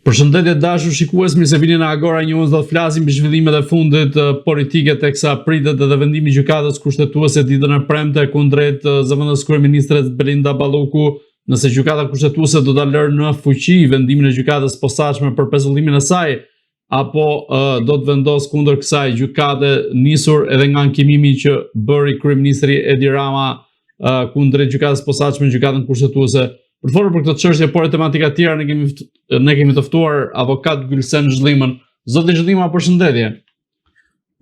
Përshëndetje dashur shikues, mirë se vini në Agora News, do të flasim për zhvillimet e fundit politike teksa pritet edhe vendimi i gjykatës kushtetuese ditën e premte kundrejt zëvendës kryeministres Belinda Balluku, nëse gjykata kushtetuese do ta lërë në fuqi vendimin e gjykatës posaçme për pezullimin e saj, apo do të vendos kundër kësaj gjykate, nisur edhe nga ankimimi që bëri kryeministri Edi Rama kundrejt gjykatës posaçme në gjykatën kushtetuese. Për folur për këtë çështje, por e tematika tjera, ne kemi të ftuar avokat Gylsen Zhlimën. Zoti Zhlima, përshëndetje.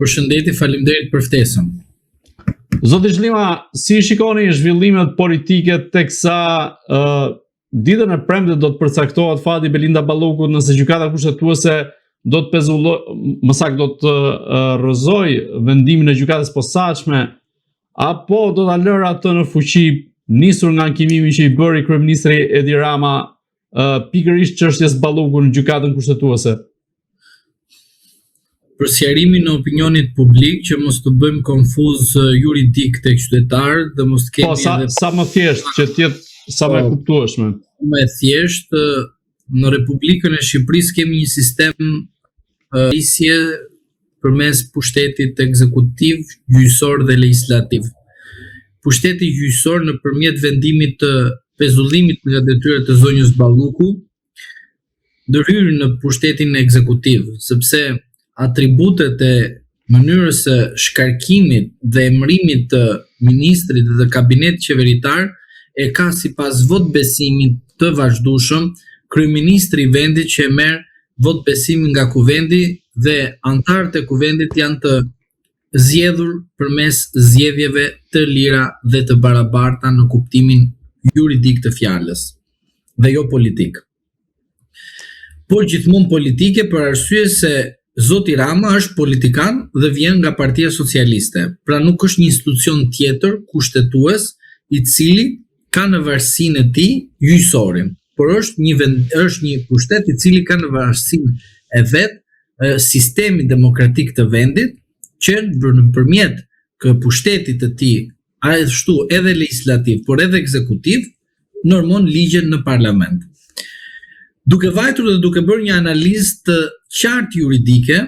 Përshëndetje, faleminderit për ftesën. Zoti Zhlima, si shikoni zhvillimet politike teksa ditën e premte do të përcaktohet fati Belinda Ballukut nëse gjykata kushtetuese do të do të rrëzoj vendimin e gjykatës posaçme, apo do ta lërë atë në fuqi, nisur nga ankimimi që i bëri kryeministri Edi Rama pikërisht çështjes Balluku në gjykatën kushtetuese? Për sqarimin e opinionit publik që mos të bëjmë konfuz juridik tek qytetarët dhe mos kemi edhe sa më thjesht që të jetë sa më e kuptueshme. Më thjesht, në Republikën e Shqipërisë kemi një sistem policje përmes pushtetit ekzekutiv, gjyqësor dhe legjislativ. Pushteti gjyqësor nëpërmjet vendimit të pezullimit nga detyrat e zonjës Balluku ndërhyr në pushtetin ekzekutiv, sepse atributet e mënyrës së shkarkimit dhe emërimit të ministrit dhe kabinetit qeveritar e ka sipas votbesimit të vazhdueshëm kryeministri i vendit që e merr votbesimin nga kuvendi dhe anëtarët e kuvendit janë të zgjedhur përmes zgjedhjeve të lira dhe të barabarta në kuptimin juridik të fjalës dhe jo politik. Por gjithmonë politike për arsye se Zoti Rama është politikan dhe vjen nga Partia Socialiste, pra nuk është një institucion tjetër kushtetues i cili ka në varësinë e tij gjyqësorin, por është një pushtet i cili ka në varësinë e vet sistemi demokratik të vendit, që nëpërmjet pushtetit të tij, ashtu edhe legjislativ, por edhe ekzekutiv, normon ligjen në parlament. Duke vajtur dhe duke bërë një analizë të qartë juridike,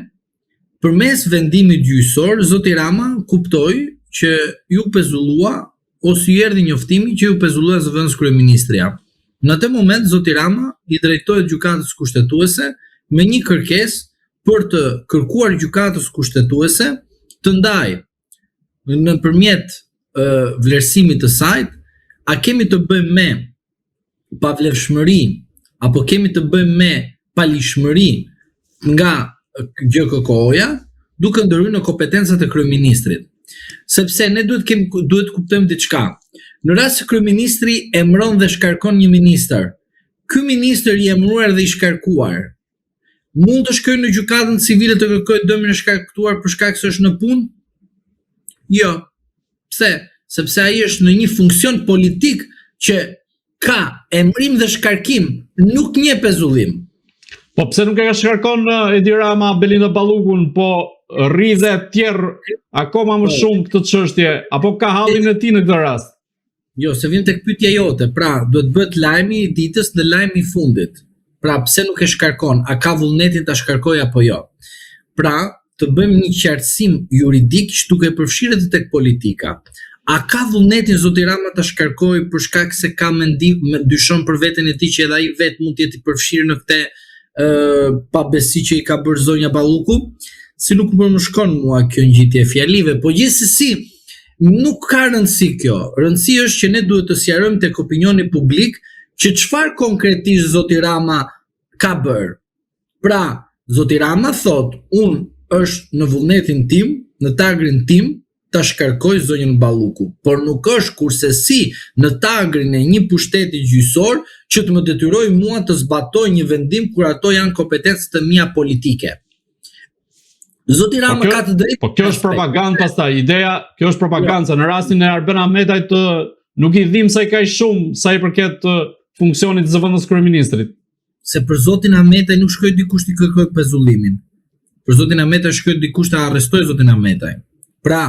përmes vendimit gjyqësor, Zoti Rama kuptoi që ju pezullua ose ju erdhi njoftimi që ju pezullua zëvendës kryeministria. Në atë moment Zoti Rama i drejtohet gjykatës kushtetuese me një kërkesë për të kërkuar gjykatës kushtetuese të ndajë nëpërmjet vlerësimit të saj, a kemi të bëjmë me pavlefshmëri apo kemi të bëjmë me palishmëri nga GKK-ja, duke ndërhyrë në kompetencat e kryeministrit. Sepse ne duhet kuptojmë diçka. Në rast se kryeministri emëron dhe shkarkon një ministër, ky ministër i emëruar dhe i shkarkuar mund të shkojë në gjykatën civile të kërkojë dëmin e shkaktuar për shkak se është në punë? Jo. Pse? Sepse ai është në një funksion politik që ka emërim dhe shkarkim, nuk një pezullim. Po pse nuk e ka shkarkon Edi Rama Belinda Ballukun, po rri dhe tjerë akoma më shumë këtë çështje, apo ka hallin e tij në këtë rast? Jo, se vim tek pyetja jote. Pra, duhet bëhet lajmi i ditës dhe lajmi i fundit. Pra, pse nuk e shkarkon? A ka vullnetin ta shkarkojë apo jo? Pra, të bëjmë një qartësim juridik që duke përfshirë edhe tek politika. A ka vullnetin Zoti Rama ta shkarkojë për shkak se ka mendim, dyshon për veten e tij që edhe ai vetë mund të jetë i përfshirë në këtë pabesi që i ka bërë zonja Balluku? Si nuk më shkon mua kjo ngjitje fjalive, po gjithsesi nuk ka rëndësi kjo. Rëndësi është që ne duhet të sqarojmë tek opinioni publik që çfarë konkretisht Zoti Rama ka bërë. Pra, Zoti Rama thot, unë është në vullnetin tim, në tagrin tim, ta shkarkoj zonjën Balluku, por nuk është kurse si në tagrin e një pushteti gjyqësor që të më detyroj mua të zbatoj një vendim kur ato janë kompetencë të mia politike. Zoti Rama ka të drejtë. Po kjo është propagandë pastaj. Kjo është propaganda. Në rastin e Arben Ahmetajt nuk i dhim sa i ka shumë sa i përket funksionit të zëvendës kryeministrit. Se për Zotin Ahmetaj nuk shkoi dikush të kërkojë pezullimin. Për Zotin Ahmetaj shkoi dikush të arrestoi Zotin Ahmetaj. Pra,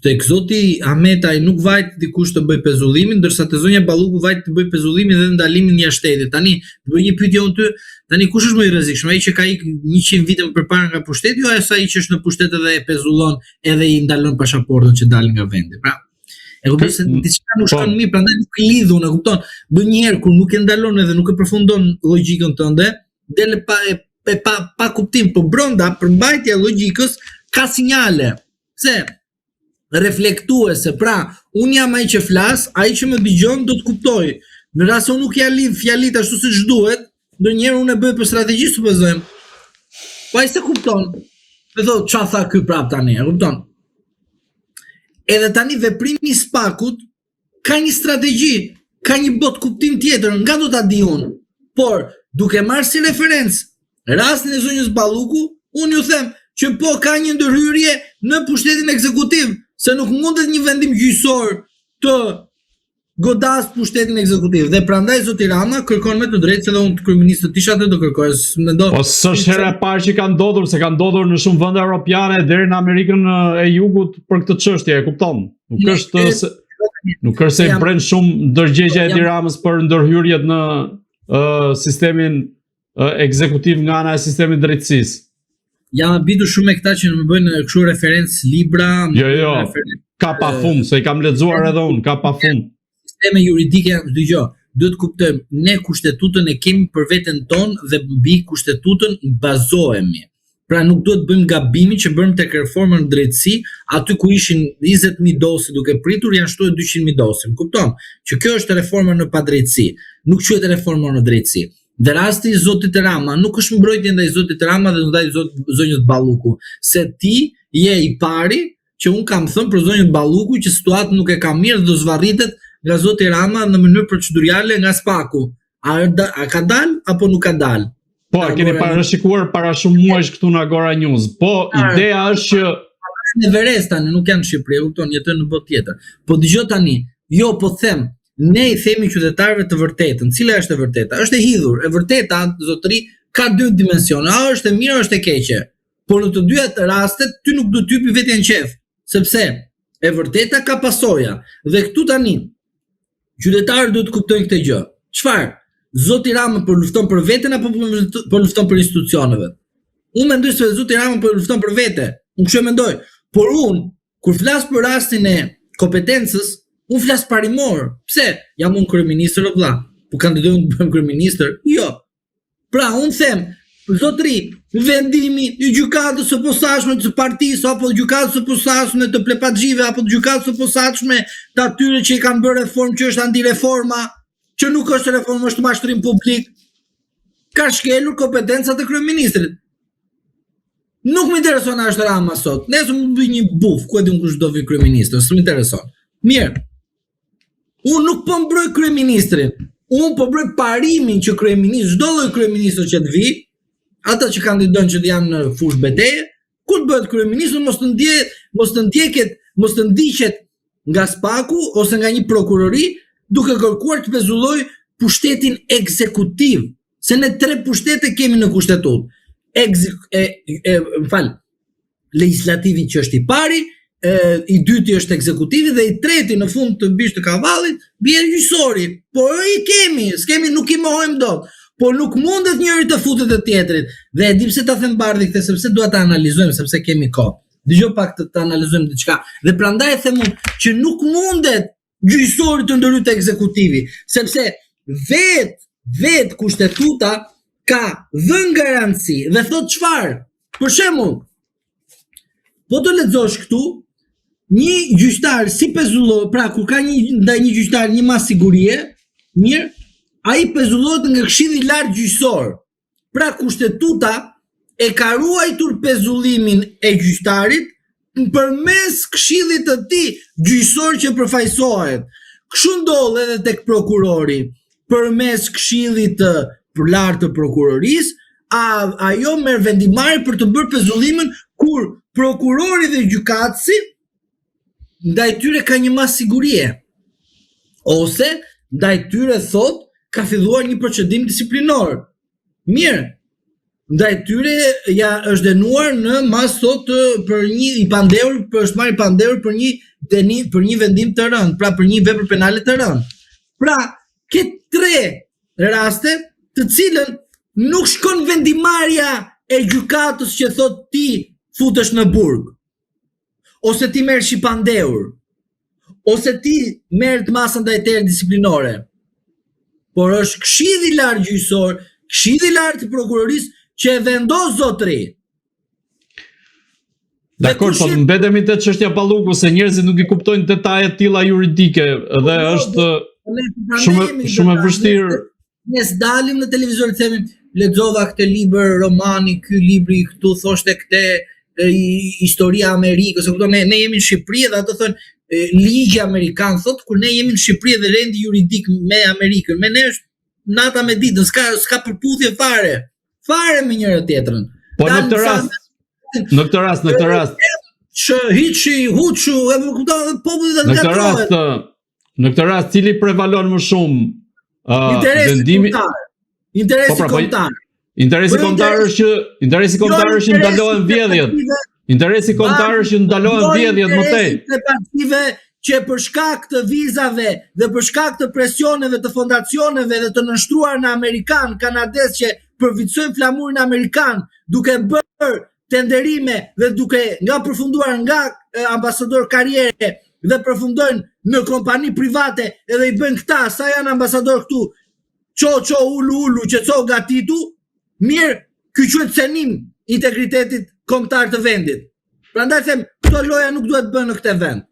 tek zoti Ahmetaj nuk vajt dikush të bëj pezullimin, ndërsa te zonja Balluku vajt të bëj pezullimin dhe ndalimin jashtë shtetit. Tani, të bëj një pyetje unë ty, tani kush është më i rrezikshëm? Ai që ka ikë 100 vite më përpara nga pushteti, jo ai që është në pushtet edhe e pezullon edhe i ndalon pasaportën që dalin nga vendi. Pra, e kupton se diçka nuk shkon mirë, prandaj nuk i lidhun, e kupton? Ndonjëherë kur nuk e ndalon edhe nuk e përfundon logjikën tënde, del pa kuptim, po brenda përmbajtja e logjikës ka sinjale. Pse? Reflektuese, pra, unë jam ai që flas, ai që më dëgjon do të kuptoj. Në rast se unë nuk ja lidh fjalit ashtu siç duhet, ndonjëherë unë e bëj për strategji, supozojmë. Po ai se kupton. Dhe thotë, çfarë tha ky prap tani, e kupton? Edhe tani veprimi i Spakut ka një strategji, ka një bot kuptim tjetër, nga do ta di unë. Por, duke marrë si referencë rastin e zonjës Balluku, unë ju them që po ka një ndërhyrje në pushtetin ekzekutiv, se nuk mundet një vendim gjyqësor të godas pushtetin ekzekutiv. Dhe prandaj zoti Rama kërkon me të drejtë, se edhe unë kryeministër tisha atë do kërkoj. Po s'është hera e parë që ka ndodhur, se ka ndodhur në shumë vende europiane deri në Amerikën e Jugut për këtë çështje, e kupton? Nuk është se bën shumë ndërgjegja e Tiranës për ndërhyrjet në sistemin ekzekutiv nga ana e sistemit drejtësisë. Jam habitur shumë me këta që më bëjnë kështu referencë libra. Jo, ka pa fund, se i kam lexuar edhe unë, ka pa fund. Sisteme juridike, dëgjoj, duhet të kuptojmë, ne kushtetutën e kemi për veten tonë dhe mbi kushtetutën bazohemi. Pra nuk duhet bëjmë gabimin që bërëm tek reforma në drejtësi, aty ku ishin 20.000 dosë duke pritur, janë shtuar 200.000 dosë. Kupton? Që kjo është reforma në padrejtësi, nuk quhet reforma në drejtësi. Dhe rasti i zotit Rama nuk është mbrojtje ndaj zotit Rama dhe ndaj zonjës Balluku, se ti je i pari që un kam thënë për zonjën Balluku që situata nuk e ka mirë dhe do zvarritet nga zoti Rama në mënyrë procedurale nga Spaku. A ka dal apo nuk ka dal? Po, keni parashikuar para shumë muajsh këtu në Agora News. Po, ideja është që në Everest tani nuk janë në Shqipëri, kupton, jetojnë në botë tjetër. Po dëgjoj tani, jo po them, ne i themi qytetarëve të vërtetën. Cila është e vërteta? Është e hidhur. E vërteta, zotëri, ka dy dimensione. A është e mirë, është e keqe. Por në të dyja rastet ty nuk do të hypi vetën në qef, sepse e vërteta ka pasoja. Dhe këtu tani qytetarët duhet të kuptojnë këtë gjë. Çfarë? Zoti Rama po lufton për veten apo po lufton për institucioneve? Unë mendoj se zoti Rama po lufton për vete. Unë kështu mendoj. Por unë kur flas për rastin e kompetencës, unë flas parimor. Pse? Jam unë kryeministër o vlla. Po kandidoj të bëhem kryeministër? Jo. Pra unë them, zotëri, vendimi i gjykatës së posaçme të partisë apo gjykatës së posaçme të plepaxhive apo gjykatës së posaçme të atyre që i kanë bërë reformë që është antireforma, që nuk është reformë, është mashtrim publik, ka shkelur kompetencat e kryeministrit. Nuk më intereson a është Rama sot. Nesër më bëj një buf, ku e di unë kush do vi kryeministër, s'më intereson. Mirë. Unë nuk po mbroj kryeministrin. Unë po mbroj parimin që kryeministri, çdo lloj kryeministër që të vi, ata që kandidojnë që të janë në fushë betejë, kur të bëhet kryeministër mos të ndiqet nga Spaku ose nga një prokurori duke kërkuar të pezulloj pushtetin ekzekutiv. Se ne 3 pushtete kemi në kushtetutë. Legislativi që është i pari, i dyti është ekzekutivi dhe i treti në fund të mbish të kavallit bie gjyqësori. Po i kemi, nuk i mohojmë dot. Po nuk mundet njëri të futet të tjetrit. Dhe e di pse ta them bardhi këtë, sepse dua ta analizojmë, sepse kemi kohë. Dëgjoj pak të analizojmë diçka. Dhe prandaj them unë që nuk mundet gjyqësori të ndërhyjë te ekzekutivi, sepse vet kushtetuta ka dhënë garanci dhe thot çfarë? Për shembull, po të lexosh këtu, një gjyqtar si pezullohet, pra kur ka ndaj një gjyqtar një mas sigurie, mirë, ai pezullohet nga Këshilli i Lartë Gjyqësor. Pra kushtetuta e ka ruajtur pezullimin e gjyqtarit përmes këshillit të tij gjyqësor që përfaqësohet. Kështu ndodh edhe tek prokurori, përmes këshillit të lartë të prokurorisë, ajo merr vendimmarrje për të bërë pezullimin kur prokurori dhe gjykatësi ndaj tyre ka një mas sigurie. Ose ndaj tyre thot ka filluar një procedim disiplinor. Mirë. ndaj tyre ja është dënuar në mas sot për një i pandehur, është marrë i pandehur për një vendim të rënd, pra për një vepër penale të rënd. Pra, ke 3 raste të cilën nuk shkon vendimarrja e gjykatës që thot ti futesh në burg, ose ti merresh i pandehur, ose ti merret masa ndajtere disiplinore. Por është Këshilli i Lartë gjyqësor, Këshilli i Lartë i prokurorisë që e vendos zotëri. Dakor, po mbetemi te çështja Balluku se njerëzit nuk i kuptojnë detajet të tilla juridike dhe është shumë e vështirë. Ne dalim në televizor të themi lexova këtë libër, romani, ky libri këtu thoshte këtë historia e Amerikës, kupton, ne jemi në Shqipëri dhe ato thonë ligji amerikan thot, kur ne jemi në Shqipëri dhe rendi juridik me Amerikën, me ne është nata me ditën, s'ka përputhje fare me njëra tjetrën. Po në këtë rast që hiçi, huçu, e kupton populli dhe gatrohet. Në këtë rast cili prevalon më shumë? Interesi kombëtar. Interesi kombëtar është që ndalohen vjedhjet. Interesi kombëtar është që ndalohen vjedhjet më tej. Që për shkak të vizave dhe për shkak të presioneve të fondacioneve dhe të nënshtruar në amerikan, kanades që përfitësojnë flamurin amerikan, duke bërë tenderime dhe duke nga përfunduar nga ambasador karriere dhe përfundojnë në kompani private edhe i bën këta, sa janë ambasador këtu, qo, ulu, qeco, gatitu, mirë, ky quhet cenim integritetit kombëtar të vendit. Prandaj them, këto loja nuk duhet bën në këtë vend.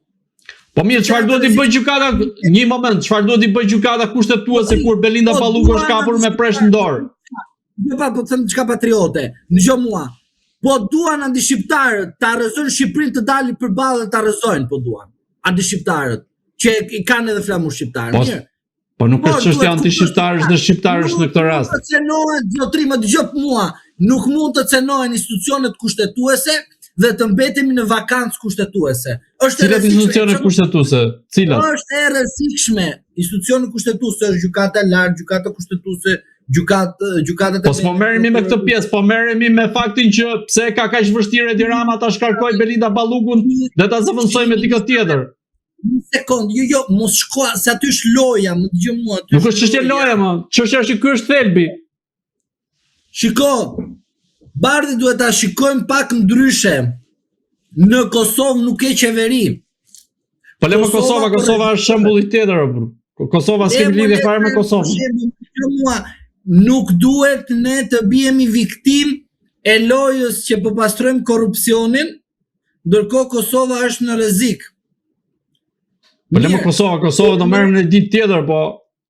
Po mirë, çfarë duhet i bëj gjykata? Një moment, çfarë duhet i bëj gjykata kushtetuese kur Belinda Balluku është kapur me presh në dorë? Jo pa, po të them diçka patriote. Dëgjoj mua. Po duan antishqiptarët të arrëzojnë Shqipërinë të dalin përballë të arrëzojnë, po duan. Antishqiptarët që i kanë edhe flamur shqiptar. Mirë. Po nuk është çështja antishqiptarësh dhe shqiptarësh në këtë rast. Nuk cenohen zotëri, më dëgjoj mua. Nuk mund të cenohen institucionet kushtetuese dhe të mbetemi në vakancë kushtetuese. Cilat institucione kushtetuese? Cilat? Është e rrezikshme. Institucioni kushtetuese është gjykata e lartë, gjykata kushtetuese, gjykatat e. Po s'po merremi me këtë pjesë, po merremi me faktin që pse ka kaq vështirë Edi Rama ta shkarkoj Belinda Ballukun dhe ta zëvendësoj me dikë tjetër. Një sekond, jo, mos shko, se aty është loja, më dëgjoj mua. Nuk është çështje loja, më. Çështja është që ky është thelbi. Shiko, Bardhi duhet ta shikojmë pak ndryshe. Në Kosovë nuk ke qeveri. Po lemo Kosova është shembull i tjetër. Kosova s'ka lidhje fare me Kosovën. Nuk duhet ne të bihemi viktim e lojës që po pastrojmë korrupsionin, ndërkohë Kosova është në rrezik. Po lemo Kosova do merrem në ditë tjetër, po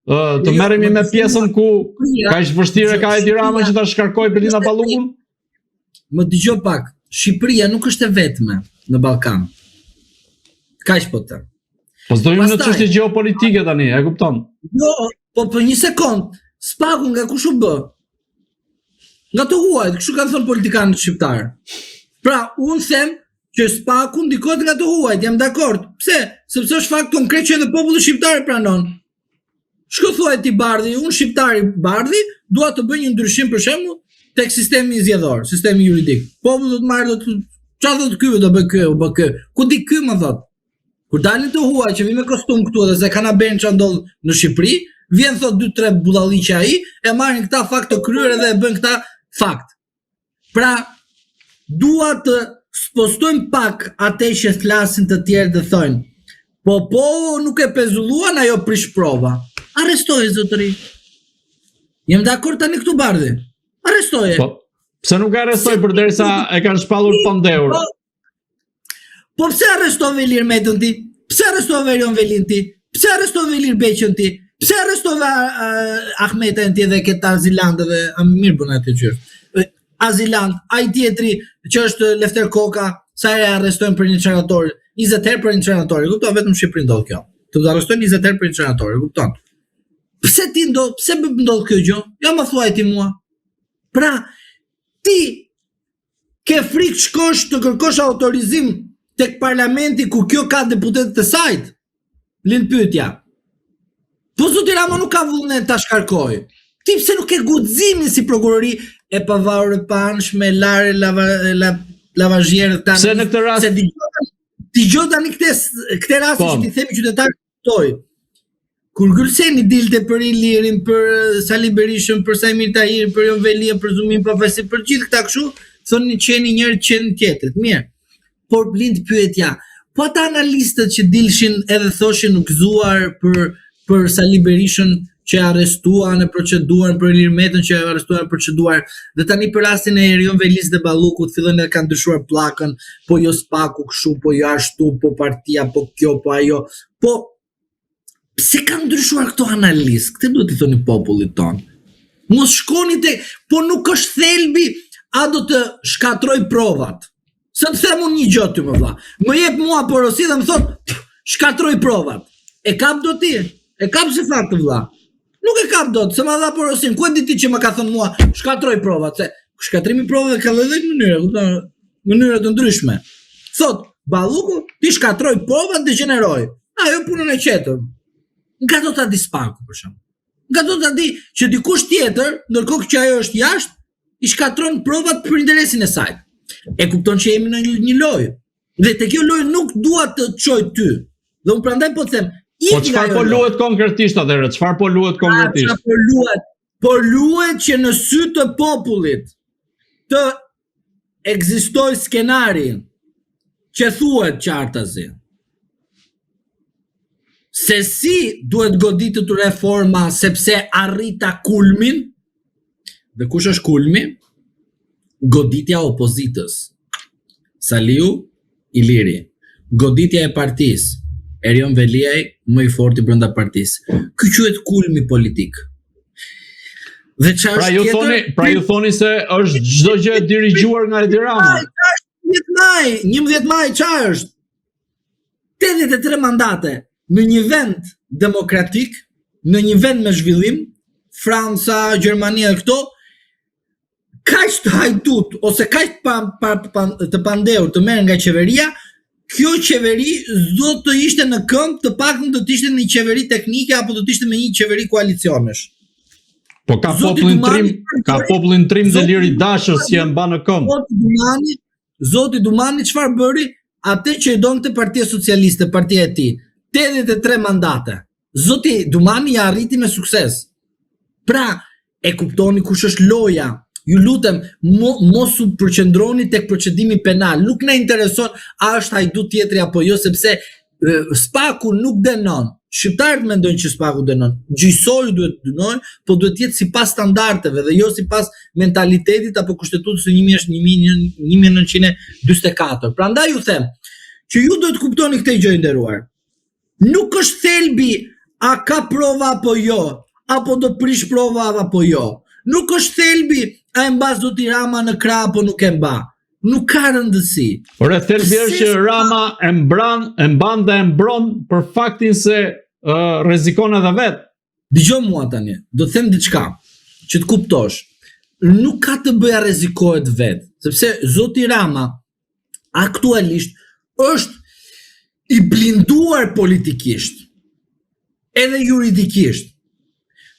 të merremi me pjesën ku kaq vështirë ka Edi Rama që ta shkarkoj Belinda Ballukun. Më dëgjoj pak, Shqipëria nuk është e vetme në Ballkan. Kaq po të. Po s'do jemi në çështje gjeopolitike tani, e kupton? Jo, po për një sekond, spaku nga kush u bë? Nga të huajt, kështu kanë thënë politikanët shqiptarë. Pra, unë them që spaku ndikohet nga të huajt, jam dakord. Pse? Sepse është fakt konkret që edhe populli shqiptar e pranon. Shko thuaj ti Bardhi, unë shqiptari Bardhi, dua të bëj një ndryshim për shembull tek sistemi zgjedhor, sistemi juridik. Populli do të marrë çfarë do të ky do bëj ky, ku di ky më thot. Kur dalin të huaj që vi me kostum këtu dhe se kana bën çfarë ndodh në Shqipëri, vjen thot 2-3 budalliqe ai, e marrin këta fakt të kryer dhe e bën këta fakt. Pra, dua të spostojmë pak atë që flasin të tjerë dhe thonë, po nuk e pezulluan, ajo prish prova. Arrestoje zotëri. Jem dakord tani këtu Bardhi. Arrestoje. Po, pse nuk e arrestoj përderisa e kanë shpallur pandehur? Po pse arrestove Ilir Metën ti? Pse arrestove Erion Velin ti? Pse arrestove Ilir Beqën ti? Pse arrestove Ahmetën ti dhe këta Aziland dhe mirë bën atë gjë. Aziland, ai tjetri që është Lefter Koka, sa e arrestojnë për një çarator, 20 herë për një çarator, kupton, vetëm në Shqipëri ndodh kjo. Të arrestojnë 20 herë për një çarator, kupton. Pse ti ndodh, pse ndodh kjo gjë? Ja më thuaj ti mua. Pra, ti ke frikë shkosh të kërkosh autorizim tek parlamenti ku kjo ka deputetët e sajt? Lind pyetja. Po zoti Rama nuk ka vullnet ta shkarkoj. Ti pse nuk ke guximin si prokurori e pavarur e panshme, lare lavazhierë tani. Se në këtë rast se dëgjoj tani këtë rast që ti themi qytetar këtoj. Kur Gülseni dilte për Ilirin, për Sali Berishën, për Sajmir Tahir, për Jon Velia, për Zumin Pafasi, për gjithë këta kështu, thonë qeni njëri qenë tjetrit. Mirë. Por blind pyetja, po ata analistët që dilshin edhe thoshin nuk gëzuar për Sali Berishën që arrestuan e proceduan, për Ilir Metën që arrestuan e proceduar, dhe tani për rastin e Erion Velis dhe Ballukut fillojnë edhe kanë ndryshuar pllakën, po jo spaku kështu, po jo ashtu, po partia, po kjo, po ajo. Po pse kanë ndryshuar këto analistë? Këtë duhet i thoni popullit ton. Mos shkoni po nuk është thelbi a do të shkatroj provat. Se të them unë një gjë ty më vlla. Më jep mua porosi dhe më thot shkatroj provat. E kap do ti? E kap se fakt vlla. Nuk e kap dot, se ma dha porosin. Ku e di ti që më ka thënë mua shkatroj provat? Se shkatrimi provave ka edhe mënyra të ndryshme. Thot Balluku, ti shkatroj provat dhe gjeneroj. Ajo punën e qetër. Nga do ta di spaku për shemb. Nga do ta di që dikush tjetër, ndërkohë që ajo është jashtë, i shkatron provat për interesin e saj. E kupton që jemi në një lojë. Dhe te kjo lojë nuk dua të çoj ty. Dhe unë prandaj po të them, po çfarë po luhet konkretisht atëherë? Çfarë po luhet konkretisht? Po luhet që në sy të popullit të ekzistojë skenari që thuhet qartazi. Se si duhet goditur reforma sepse arrita kulmin, dhe kush është kulmi? Goditja opozitës. Saliu, Iliri. Goditja e partisë. Erion Veliaj, më i forti brenda partisë. Ky quhet kulmi politik. Dhe çfarë është tjetër? Pra ju thoni se është çdo gjë e dirigjuar nga Edi Rama. 11 maj, çfarë është? 83 mandate. Në një vend demokratik, në një vend me zhvillim, Franca, Gjermania këto, kaq të hajdut ose kaq të pandehur të merren nga qeveria, kjo qeveri do të ishte në këmbë, të paktën do të ishte një qeveri teknike apo do të ishte me një qeveri koalicionish. Po ka popullin trim dhe liri dashur si e mban në këmbë. Zoti Dumani çfarë bëri? Atë që i donte Partia Socialiste, partia e tij. 83 mandate. Zoti Dumani ja arriti me sukses. Pra, e kuptoni kush është loja. Ju lutem, mos u përqendroni tek procedimi penal. Nuk na intereson a është hajdut tjetri apo jo, sepse spaku nuk dënon. Shqiptarët mendojnë që spaku dënon. Gjyqësori duhet të dënojë, po duhet të jetë sipas standardeve dhe jo sipas mentalitetit apo kushtetutës së 1944. Prandaj ju them që ju duhet të kuptoni këtë gjë nderuar. Nuk është thelbi a ka prova apo jo, apo do prish prova apo jo. Nuk është thelbi a e mbas do t'i Rama në krah apo nuk e mba. Nuk ka rëndësi. Por e thelbi është që Rama e mban dhe e mbron për faktin se rrezikon edhe vet. Dëgjoj mua tani, do të them diçka që të kuptosh. Nuk ka të bëja rrezikohet vet, sepse zoti Rama aktualisht është i blinduar politikisht edhe juridikisht.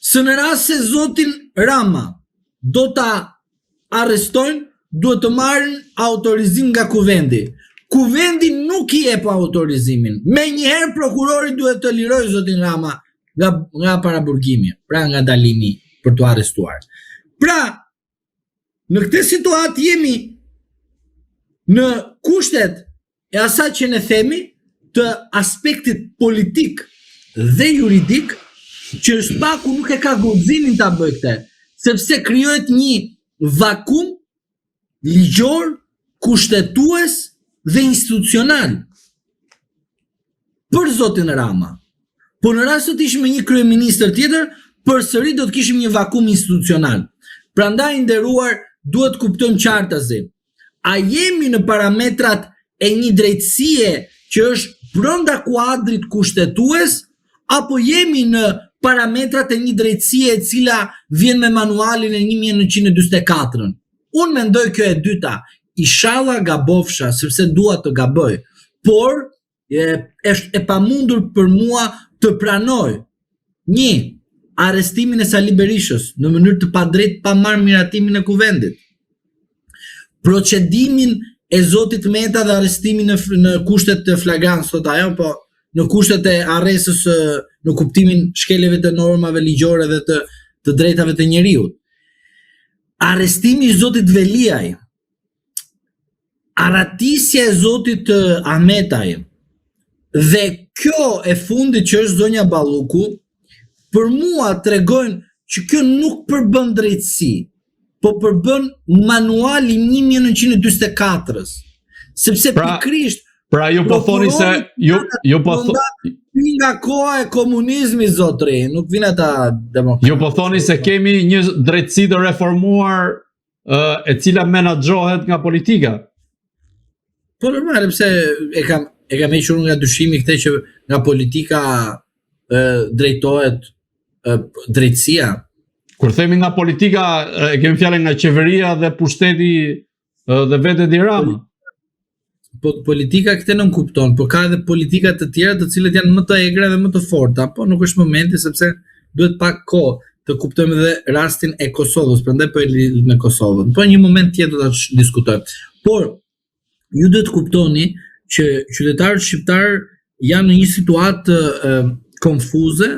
Së në rast se zotin Rama do ta arrestojnë, duhet të marrin autorizim nga kuvendi. Kuvendi nuk i jep autorizimin. Menjëherë prokurori duhet të lirojë zotin Rama nga paraburgimi, pra nga dalimi për të arrestuar. Pra, në këtë situatë jemi në kushtet e asaj që ne themi të aspektit politik dhe juridik, që spaku nuk e ka guximin ta bëjë këtë, sepse krijohet një vakum ligjor, kushtetues dhe institucional për zotin Rama. Po në rast se të ishim me një kryeministër tjetër, përsëri do të kishim një vakum institucional. Prandaj nderuar, duhet kuptojmë qartazi. A jemi në parametrat e një drejtësie që është brenda kuadrit kushtetues, apo jemi në parametrat e një drejtësie e cila vjen me manualin e 1944. Unë mendoj kjo e dyta, inshallah gabofsha, sepse dua të gaboj, por është e pamundur për mua të pranoj. 1. arrestimin e Sali Berishës në mënyrë të padrejtë pa marrë miratimin e kuvendit. Procedimin e Zotit Meta dhe arrestimin në kushtet të flagrans, thot ajo, po në kushtet e arrestës në kuptimin shkeljeve të normave ligjore dhe të drejtave të njeriut. Arrestimi i Zotit Veliaj, aratisja e Zotit Ahmetaj dhe kjo e fundit që është zonja Balluku, për mua tregojnë që kjo nuk përbën drejtësi, po përbën manuali 1944-ës, sepse pikrisht pra ju po thoni se ju po nga koha e komunizmit, zotri, nuk vjen ata demokratë. Ju po thoni se kemi një drejtësi të reformuar e cila menaxhohet nga politika. Po normal, pse e kam hequr nga dyshimi këtë që nga politika drejtohet drejtësia. Kur themi nga politika, e kemi fjalën nga qeveria dhe pushteti dhe vetë Edi Rama. Po politika këtë nuk kupton, po ka edhe politika të tjera të cilët janë më të egra dhe më të forta, po nuk është momenti sepse duhet pak kohë të kuptojmë edhe rastin e Kosovës, prandaj po e lidh me Kosovën. Po një moment tjetër do ta diskutojmë. Por ju duhet kuptoni që qytetarët shqiptar janë në një situatë konfuze,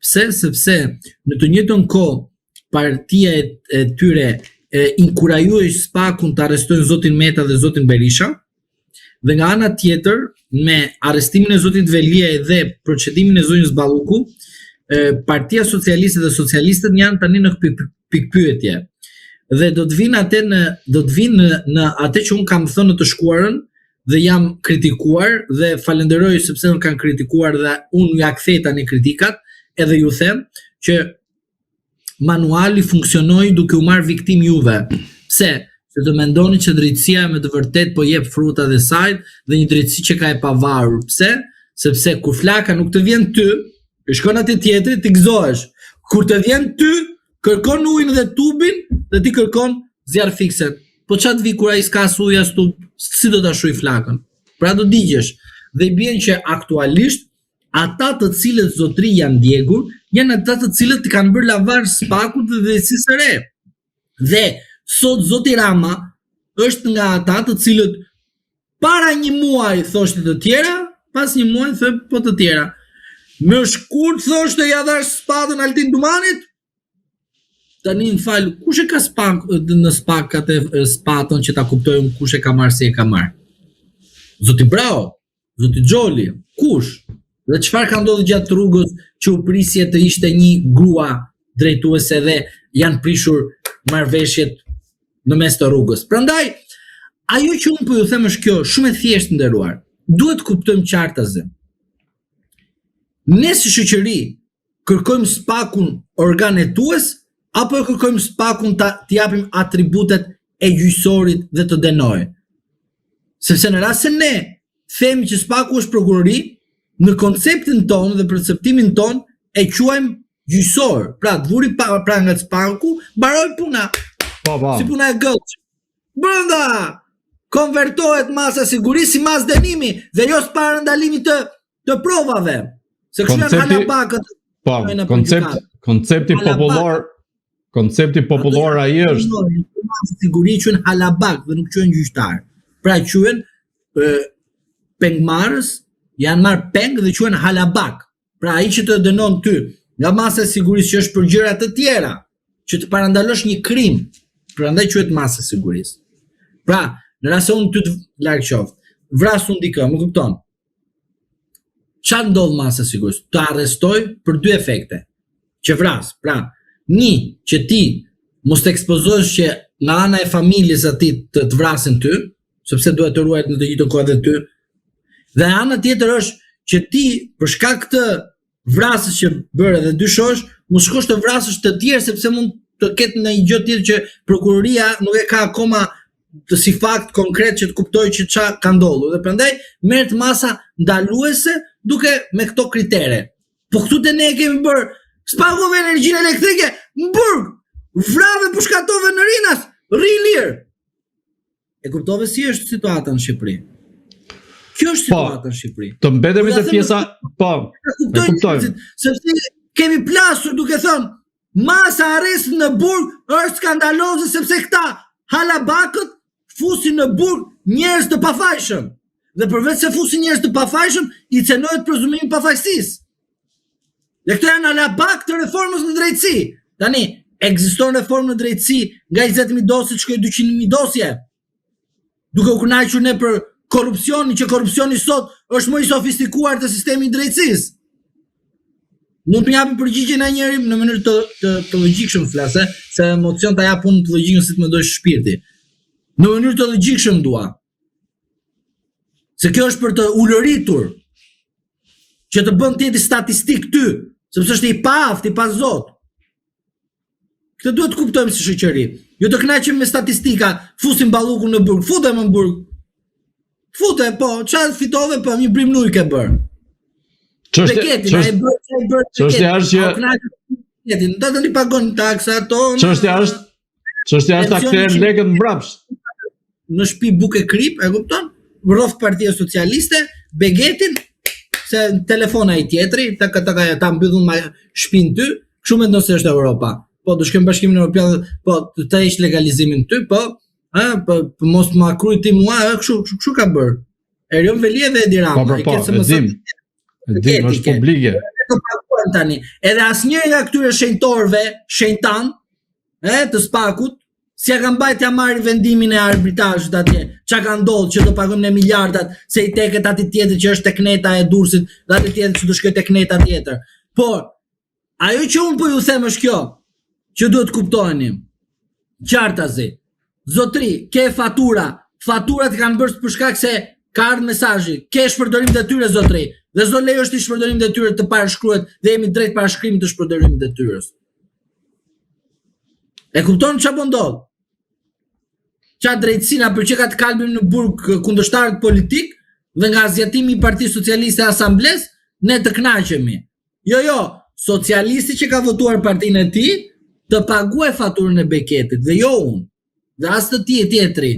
sepse në të njëjtën kohë partia e tyre inkurajoi SPAK-un të arrestojnë zotin Meta dhe zotin Berisha, dhe nga ana tjetër me arrestimin e zotit Veliaj dhe procedimin e zonjës Balluku, Partia Socialiste dhe socialistët janë tani në pikpyetje. Dhe do të vinë në atë që unë kam thënë në të shkuarën dhe jam kritikuar dhe falenderoj sepse më kanë kritikuar dhe unë ja kthej tani kritikat, edhe ju them që manuali funksionoi duke u marrë viktim juve. Pse? Se të mendoni që drejtësia me të vërtet po jep frutat e saj dhe një drejtësi që ka e pavarur. Pse? Sepse kur flaka nuk të vjen ty, e shkon atë tjetri, ti gëzohesh. Kur të vjen ty, kërkon ujin dhe tubin dhe ti kërkon zjarr fiksen. Po çat vi kur ai s'ka ujë as tub, si do ta shuj flakën? Pra do digjesh. Dhe i bën që aktualisht ata të cilët zotri janë ndjekur, janë ata të cilët kanë bërë lavar SPAK-ut dhe drejtësisë së re. Dhe sot zoti Rama është nga ata të cilët para një muaj thoshte të tjera, pas një muaj thë po të tjera. Më shkurt thoshte ja dash spadën Altin Dumanit. Tani më fal, kush e ka në SPAK atë spatën që ta kuptojmë kush e ka marrë si e ka marrë? Zoti Brao, zoti Xholi, kush? Dhe çfarë ka ndodhur gjatë rrugës që u prisje të ishte një grua drejtuese dhe janë prishur marrëveshjet në mes të rrugës. Prandaj, ajo që unë po ju them është kjo, shumë e thjeshtë nderuar. Duhet kuptojmë qartë atë. Ne si shoqëri kërkojmë SPAK-un organetues apo e kërkojmë SPAK-un t'i japim atributet e gjyqësorit dhe të denojë? Sepse në rast se ne themi që SPAK-u është prokurori, në konceptin ton dhe perceptimin ton e quajmë gjyqësor. Pra, të vuri pra nga SPAK-u, mbaroi puna. Si puna e gëllç. Brenda konvertohet masa sigurisë si mas dënimi dhe jo para ndalimit të provave. Se kështu janë halabakët. Po, koncepti popullor ai është. Masa siguri quhen halabak dhe nuk quhen gjyqtar. Pra quhen pengmarrës, janë marrë peng dhe quhen halabak. Pra ai që të dënon ty nga masa sigurisë që është për gjëra të tjera, që të parandalosh një krim, prandaj quhet masa sigurisë. Pra, në rast se unë ty të larg qoftë, vras unë dikë, më kupton? Çfarë ndodh masa sigurisë? Të arrestoj për dy efekte. Që vras, pra, një që ti mos të ekspozohesh që nga ana e familjes atij të vrasin ty, sepse duhet të ruajt në të njëjtën kohë edhe ty. Dhe ana tjetër është që ti për shkak të vrasjes që bëre dhe dyshosh, mos shkosh të vrasësh të tjerë sepse mund të ketë në një gjë tjetër që prokuroria nuk e ka akoma si fakt konkret që të kuptoj që çfarë ka ndodhur. Dhe prandaj merret masa ndaluese duke me këto kritere. Po këtu te ne kemi bërë spagove energjinë elektrike në burg, vrave po shkatove në Rinas, rri lirë. E kuptove si është situata në Shqipëri? Kjo është situata në Shqipëri. Të mbetemi te pjesa, po. E kuptoj. Sepse kemi plasur duke thënë, masa arrest në burg është skandaloze sepse këta halabakët fusin në burg njerëz të pafajshëm. Dhe përveç se fusin njerëz të pafajshëm, i cenohet prezumimi pafajësisë. Dhe këto janë halabak të reformës në drejtësi. Tani, ekziston reformë në drejtësi nga 20.000 dosje shkoi 200.000 dosje. Duke u kënaqur ne për korrupsionin, që korrupsioni sot është më i sofistikuar të sistemi i drejtësisë. Mund të japim përgjigjen e njëri në mënyrë të logjikshëm flasë, se emocion ta jap unë të logjikën si të më dojë shpirti. Në mënyrë të logjikshëm dua. Se kjo është për të ulëritur, që të bën tjetër statistik ty, sepse është i paaft, i pa zot. Këtë duhet të kuptojmë si shoqëri. Jo të kënaqemi me statistika, fusim ballukun në burg, futem në burg. Fute, po, çfarë fitove, po, një brimnuj ke bërë. Çështja është që do të i pagon taksat tonë. Çështja është ta kthejnë lekët mbrapsht. Në shtëpi buke krip, e kupton? Rrof Partia Socialiste, Begetin, se telefona i tjetri, ta mbyllun me shtëpinë ty, kështu mendon se është Europa. Po do shkojmë Bashkimin Evropian, po të heq legalizimin ty, po mos ma kruaj ti mua, kështu ka bër. Erion Velia dhe Edi Rama, Dim, është publike. Tani, edhe asnjëri nga këtyre shenjtorëve, shenjtan, të spakut, si ja kanë mbajtja marrë vendimin e arbitrazhit atje, çka ka ndodhur që do pagojnë me miliardat, se i teket aty tjetër që është tek neta e Durrësit, dhe aty tjetër që do shkojë tek neta tjetër. Por ajo që unë po ju them është kjo, që duhet kuptoheni. Qartazi. Zotri, ke faturat kanë bërë për shkak se ka ardhur mesazhi, ke shpërdorim detyre zotri. Dhe s'do lejo është i shpërdorim detyre të parashkruhet dhe jemi drejt parashkrimit të shpërdorimit detyrës. E kupton çfarë po ndodh? Qa drejtësina për që ka të kalbim në burg kundërshtarët politik dhe nga zjatimi i Partisë Socialiste Asambles, ne të kënaqemi. Jo, socialisti që ka votuar partinë e tij të paguaj faturën e Beketit dhe jo unë. Dhe as të tjetri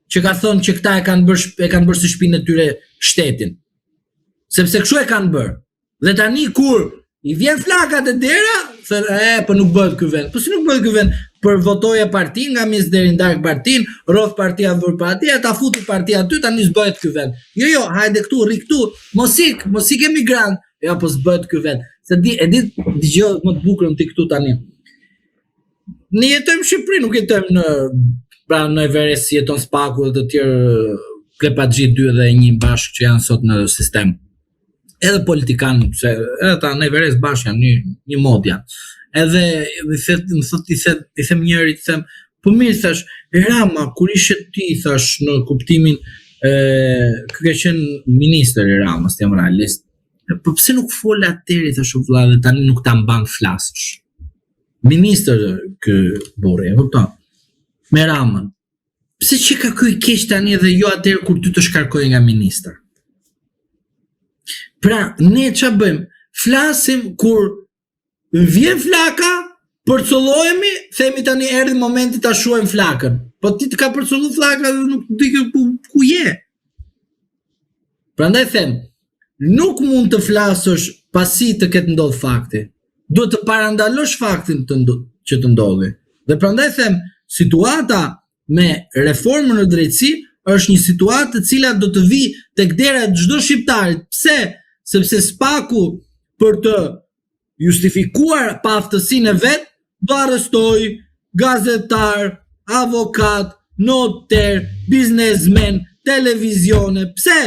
që ka thonë që këta e kanë bërë si shtëpinë e tyre shtetin. Sepse kështu e kanë bërë. Dhe tani kur i vjen flakat e dera, thënë, po nuk bëhet ky vend. Po si nuk bëhet ky vend? Për votoje parti nga mes deri ndark partin, rrof partia vër partia, ta futi partia aty, tani s'bëhet ky vend. Jo, hajde këtu, rri këtu, mos ik emigrant. Ja, po s'bëhet ky vend. Se dëgjoj më të bukur ti këtu tani. Ne jetojmë në Shqipëri, nuk jetojmë në Everest, si jeton Spaku dhe të tjerë Klepaxhi 2 dhe 1 bashkë që janë sot në sistem. Edhe politikanë, se edhe ta në Everest bashkë janë një mod janë. Edhe i them njëri, po mirë thash, Rama, kur ishe ti thash në kuptimin, kë ka qenë ministër i Ramës, të jam realist, po pse nuk fole atëri thash u vlla dhe tani nuk ta mban flasësh. Ministër kë burri, e kupton? Me Ramën. Pse që ka këj keq tani dhe jo atëherë kur ty të shkarkoj nga ministër? Pra, ne që bëjmë? Flasim kur vjen flaka, përcollohemi, themi tani erdhi momenti ta shuajmë flakën. Po ti të ka përcollu flaka dhe nuk di ku je. Prandaj them, nuk mund të flasësh pasi të ketë ndodhur fakti. Duhet të parandalosh faktin që të ndodhi. Dhe prandaj them, situata me reformën në drejtësi është një situatë e cila do të vi tek dera e çdo shqiptarit. Pse? Sepse Spaku për të justifikuar paaftësinë e vet do arrestoj gazetar, avokat, noter, biznesmen, televizione. Pse?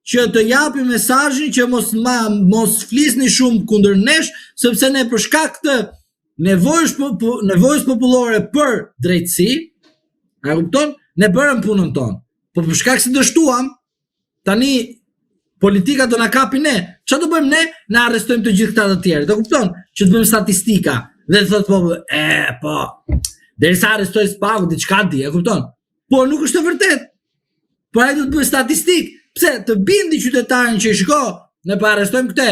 Që të japi mesazhin që mos flisni shumë kundër nesh, sepse ne për shkak të nevojës popullore për drejtësi, a kupton? Ne bërëm punën tonë. Po për shkak se dështuam, tani politika do na kapi ne. Çfarë do bëjmë ne? Na arrestojmë të gjithë këta të tjerë. Do kupton? Që të bëjmë statistika. Dhe të thotë populli, po, derisa arrestoj Spaku, diçka di, e kupton? Po nuk është e vërtet. Po ai do të bëjë statistik. Pse? Të bindi qytetarin që i shko, ne pa arrestojmë këte.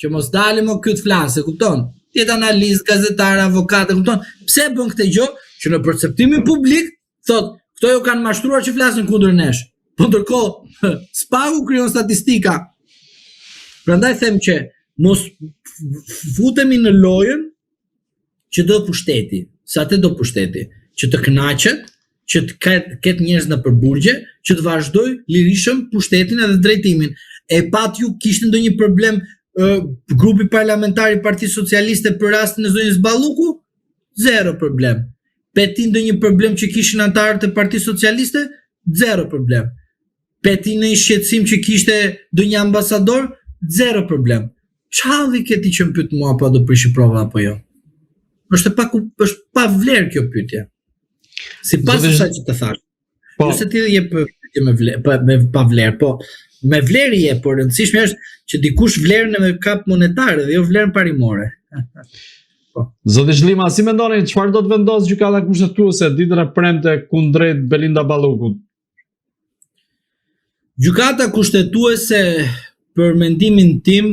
Që mos dalim o këtë flasë, e kupton? Tjetë analistë, gazetarë, avokatë, e kupton? Pse bën këtë gjë? Që në perceptimin publik, thot, këto jo kanë mashtruar që flasin kundër nesh. Po ndërkohë, Spaku krijon statistika. Prandaj them që mos futemi në lojën që do pushteti, sa atë do pushteti, që të kënaqet, që të ketë njerëz në përburgje, që të vazhdoj lirishëm pushtetin edhe drejtimin. E pat ju kishte ndonjë problem grupi parlamentar i Partisë Socialiste për rastin e zonjës Balluku? Zero problem. Peti ndonjë problem që kishin antarët e Partisë Socialiste? Zero problem. Peti në shqetësim që kishte ndonjë ambasador? Zero problem. Çhalli këti që më pyet mua apo do prishi prova apo jo? Është pa vlerë kjo pyetje. Sipas asaj që të thash. Jo se ti jep me vlerë, pa vlerë, po me vlerë je, por rëndësishme është që dikush vlerën e me kap monetare dhe jo vlerën parimore. Zoti Zhlima, si mendoni çfarë do të vendosë gjykata kushtetuese ditën e premte kundrejt Belinda Ballukut? Gjykata kushtetuese, për mendimin tim,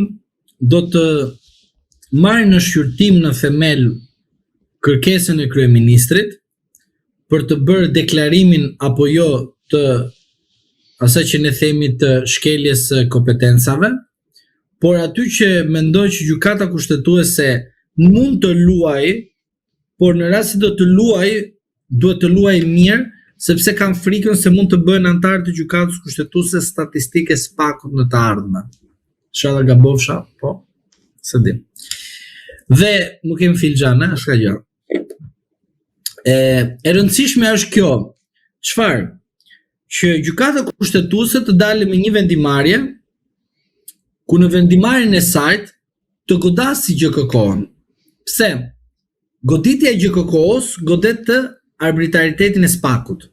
do të marrë në shqyrtim në themel kërkesën e kryeministrit për të bërë deklarimin apo jo të asaj që ne themi të shkeljes së kompetencave, por aty që mendoj që gjykata kushtetuese mund të luajë, por në rast se do të luajë, duhet të luajë mirë, sepse kam frikën se mund të bëhen antarë të gjykatës kushtetuese statistike spakut në të ardhmen. Shala gabofsha, po, se di. Dhe nuk kemi filxhan, është ka gjë. E rëndësishme është kjo. Çfarë? Që gjykata kushtetuese të dalë me një vendimarrje ku në vendimarrjen e saj të godasi GKK-n. Pse? Goditja e GKK-s godet të arbitraritetin e spakut.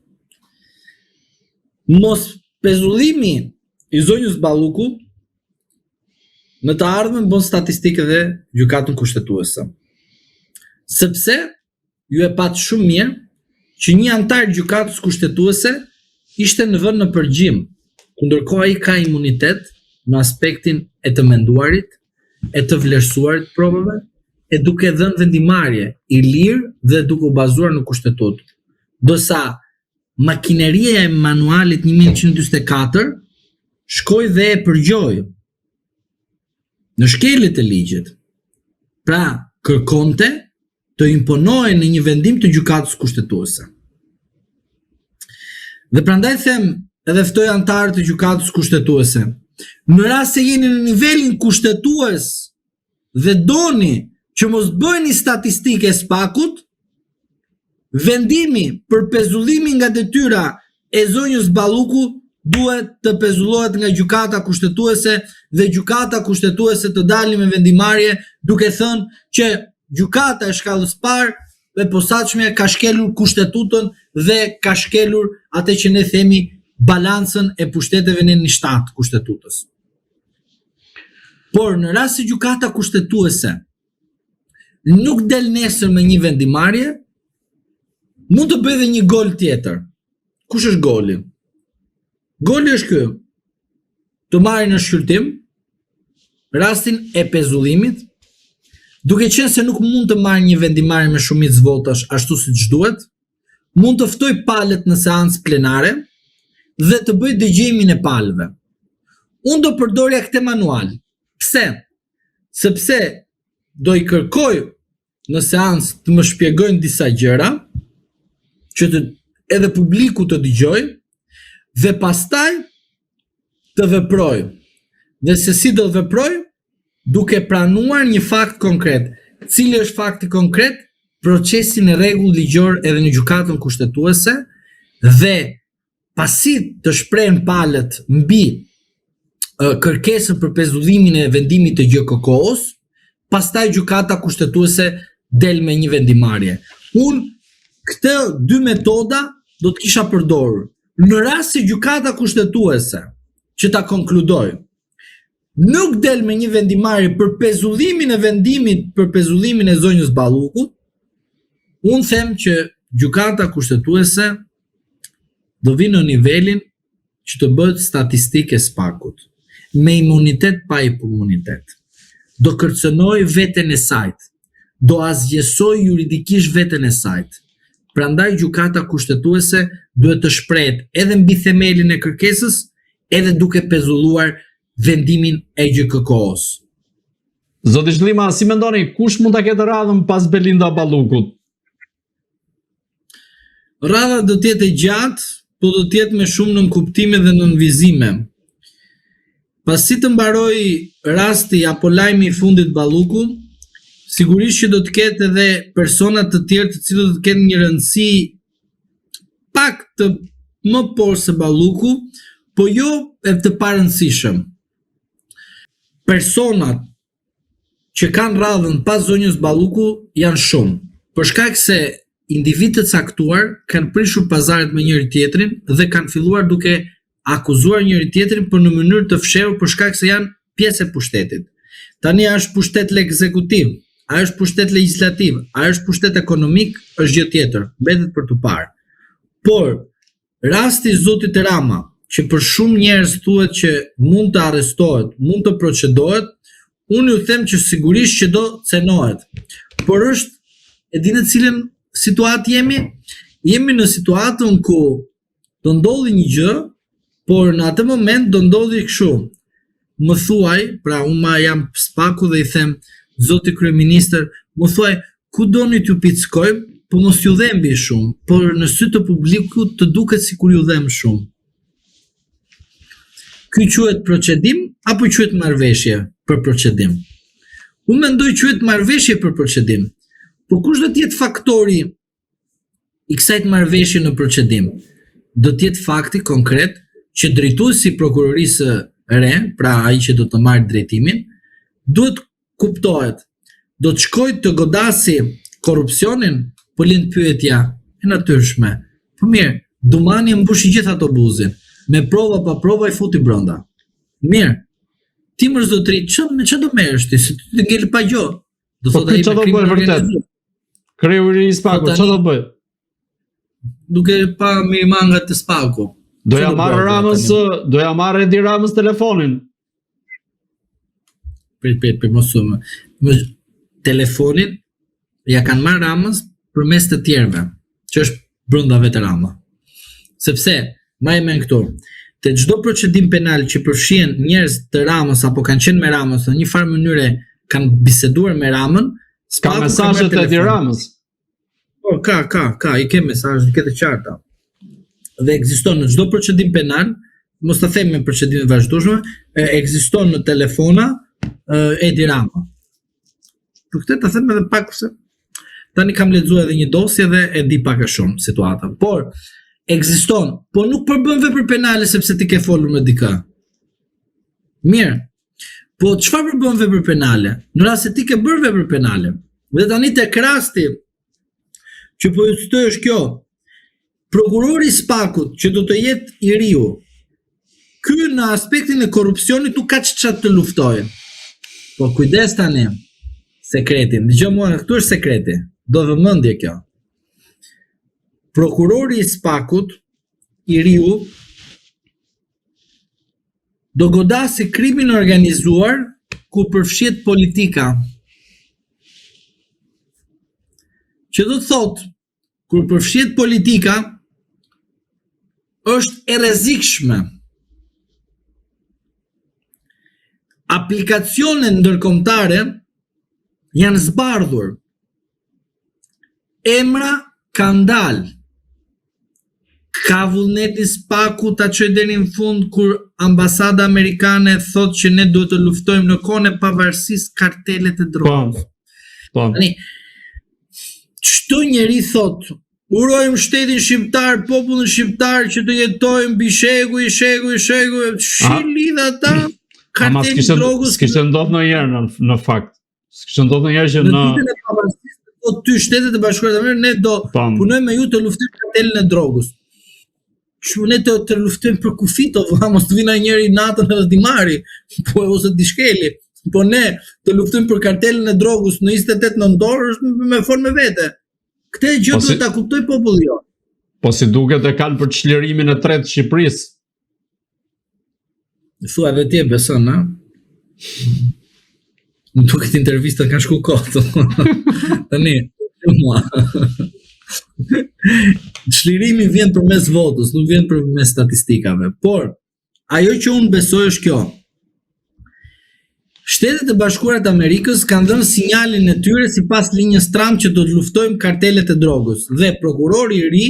Mos pezullimi i zonjës Balluku në të ardhmen bën statistikë dhe gjykatën kushtetuese. Sepse ju e pat shumë mirë që një antar gjykatës kushtetuese ishte në vend në përgjim, kundërkohë ai ka imunitet në aspektin e të menduarit, e të vlerësuarit provave, e duke dhënë vendimarrje i lirë dhe duke u bazuar në kushtetut. Dosa makineria e manualit 1144 shkoi dhe e përgjoi në shkeljet e ligjit. Pra, kërkonte të imponohej në një vendim të gjykatës kushtetuese. Dhe prandaj them, edhe ftoj antarët të gjykatës kushtetuese, në rast se jeni në nivelin kushtetues dhe doni që mos bëni statistike spakut, vendimi për pezullimin nga detyra e zonjës Balluku duhet të pezullohet nga gjykata kushtetuese dhe gjykata kushtetuese të dalë me vendimarrje duke thënë që gjykata e shkallës parë dhe posaçme ka shkelur kushtetutën dhe ka shkelur atë që ne themi balancën e pushteteve në një shtat kushtetutës. Por në rast se gjykata kushtetuese nuk del nesër me një vendimarrje, mund të bëjë dhe një gol tjetër. Kush është goli? Goli është ky. Të marrë në shqyrtim rastin e pezullimit, duke qenë se nuk mund të marrë një vendimarrje me shumicë votash ashtu siç duhet, mund të ftoj palët në seancë plenare dhe të bëj dëgjimin e palëve. Unë do përdorja këtë manual. Pse? Sepse do i kërkoj në seancë të më shpjegojnë disa gjëra që edhe publiku të dëgjoj dhe pastaj të veproj. Dhe se si do të veproj? Duke pranuar një fakt konkret. Cili është fakti konkret? Procesin e rregull ligjor edhe në gjykatën kushtetuese dhe pasi të shprehen palët mbi kërkesën për pezullimin e vendimit të GKK-s, pastaj gjykata kushtetuese del me një vendimarrje. Unë këtë dy metoda do të kisha përdorur. Në rast se gjykata kushtetuese që ta konkludoj nuk del me një vendimarrje për pezullimin e vendimit për pezullimin e zonjës Ballukut, unë them që gjykata kushtetuese do vinë në nivelin që të bëhet statistike spakut, me imunitet pa imunitet. Do kërcënoj veten e sajt, do azgjësoj juridikisht veten e sajt. Prandaj gjykata kushtetuese duhet të shprehet edhe mbi themelin e kërkesës, edhe duke pezulluar vendimin e GKK-s. Zoti Zhlima, si mendoni, kush mund ta ketë radhën pas Belinda Ballukut? Radha do të jetë e gjatë, po do të jetë me shumë nënkuptime dhe nënvizime. Pasi të mbaroj rasti apo lajmi i fundit Balluku, sigurisht që do të ketë edhe persona të tjerë të cilët do të kenë një rëndësi pak të më por se Balluku, po jo e të parëndësishëm. Personat që kanë radhën pas zonjës Balluku janë shumë, për shkak se individët caktuar kanë prishur pazaret me njëri tjetrin dhe kanë filluar duke akuzuar njëri tjetrin për në mënyrë të fshehur për shkak se janë pjesë e pushtetit. Tani a është pushtet ekzekutiv, a është pushtet legjislativ, a është pushtet ekonomik, është gjë tjetër, mbetet për të parë. Por rasti i zotit Rama, që për shumë njerëz thuhet që mund të arrestohet, mund të procedohet, unë ju them që sigurisht që do cenohet. Por është, e dini në cilën situatë jemi? Jemi në situatën ku do ndodhi një gjë, por në atë moment do ndodhi kështu. Më thuaj, pra unë ma jam spaku dhe i them, zoti kryeministër, më thuaj, ku doni t'ju pickojmë, po mos ju dhembi shumë, por në sy të publikut të duket sikur ju dhem shumë. Ky quhet procedim apo quhet marrëveshje për procedim? Unë mendoj quhet marrëveshje për procedim. Po kush do të jetë faktori i kësaj marrëveshje në procedim? Do të jetë fakti konkret që drejtuesi i prokurorisë re, pra ai që do të marrë drejtimin, duhet kuptohet, do të shkojë të godasi korrupsionin, po lind pyetja e natyrshme. Po mirë, Dumani mbushi gjithë ato buzin, me prova pa prova i futi brenda. Mirë. Ti më zotri, me çfarë do merresh ti? Se ti të ngel pa gjë. Do thotë ai çfarë do bëj vërtet? Kryeri i Spaku, çfarë do bëj? Duke pa mirëmanga të Spaku. Do ja marr Edi Ramës telefonin. Prit, mos më telefonin ja kanë marrë Ramës përmes të tjerëve, që është brenda vetë Rama. Sepse, ma e men këtu, të çdo procedim penal që përfshin njerëz të Ramës apo kanë qenë me Ramës në një farë mënyre kanë biseduar me Ramën, ka mesazhet e Edi Ramës. Po, ka, i ke mesazhet, i ke të qarta. Dhe ekziston në çdo procedim penal, mos ta them me procedime vazhdueshme, ekziston në telefona Edi Rama. Për këtë ta them edhe pak se tani kam lexuar edhe një dosje dhe e di pak a shumë situatën. Por ekziston, po nuk përbën vepër penale sepse ti ke folur me dikë. Mirë. Po çfarë përbën vepër penale? Në rast se ti ke bërë vepër penale. Dhe tani tek rasti që po ju citoj është kjo. Prokurori i Spakut, që do të jetë i riu, ky në aspektin e korrupsionit nuk ka çfarë të luftojë. Po kujdes tani. Sekretin. Dëgjoj mua, këtu është sekreti. Do vëmendje kjo. Prokurori i Spakut, i riu, do godasi krimin organizuar ku përfshihet politika. Që do të thotë, kur përfshihet politika, është e rrezikshme. Aplikacionet ndërkombëtare janë zbardhur. Emra kanë dalë. Ka vullneti Spaku ta çojë deri në fund kur ambasada amerikane thotë që ne duhet të luftojmë në kohën e pavarësisë kartelet e drogës. Po. Tani, çdo njeri thotë, urojmë shtetin shqiptar, popullin shqiptar që të jetojmë mbi shegu, lidha ata karteli i drogës. S'kishte ndodhur ndonjëherë në fakt. S'kishte ndodhur ndonjëherë që në ditën e pavarësisë po ty Shtetet e Bashkuara të Amerikës ne do punojmë me ju të luftojmë kartelin e drogës. Që ne të luftojmë për kufit, mos të vina njëri natën edhe t'i marri, po ose t'i shkeli. Po ne të luftojmë për kartelin e drogës në 28 nëntor është me formë vete. Këtë gjë duhet ta kuptoj populli jonë. Po si duket e kanë për çlirimin e tretë të Shqipërisë. Thua edhe ti e beson, a? Më duket intervista kanë shku kohë. Tani, mua. Çlirimi vjen përmes votës, nuk vjen përmes statistikave. Por ajo që unë besoj është kjo. Shtetet e Bashkuara të Amerikës kanë dhënë sinjalin e tyre sipas linjës Trump që do të luftojmë kartelet e drogës dhe prokurori i ri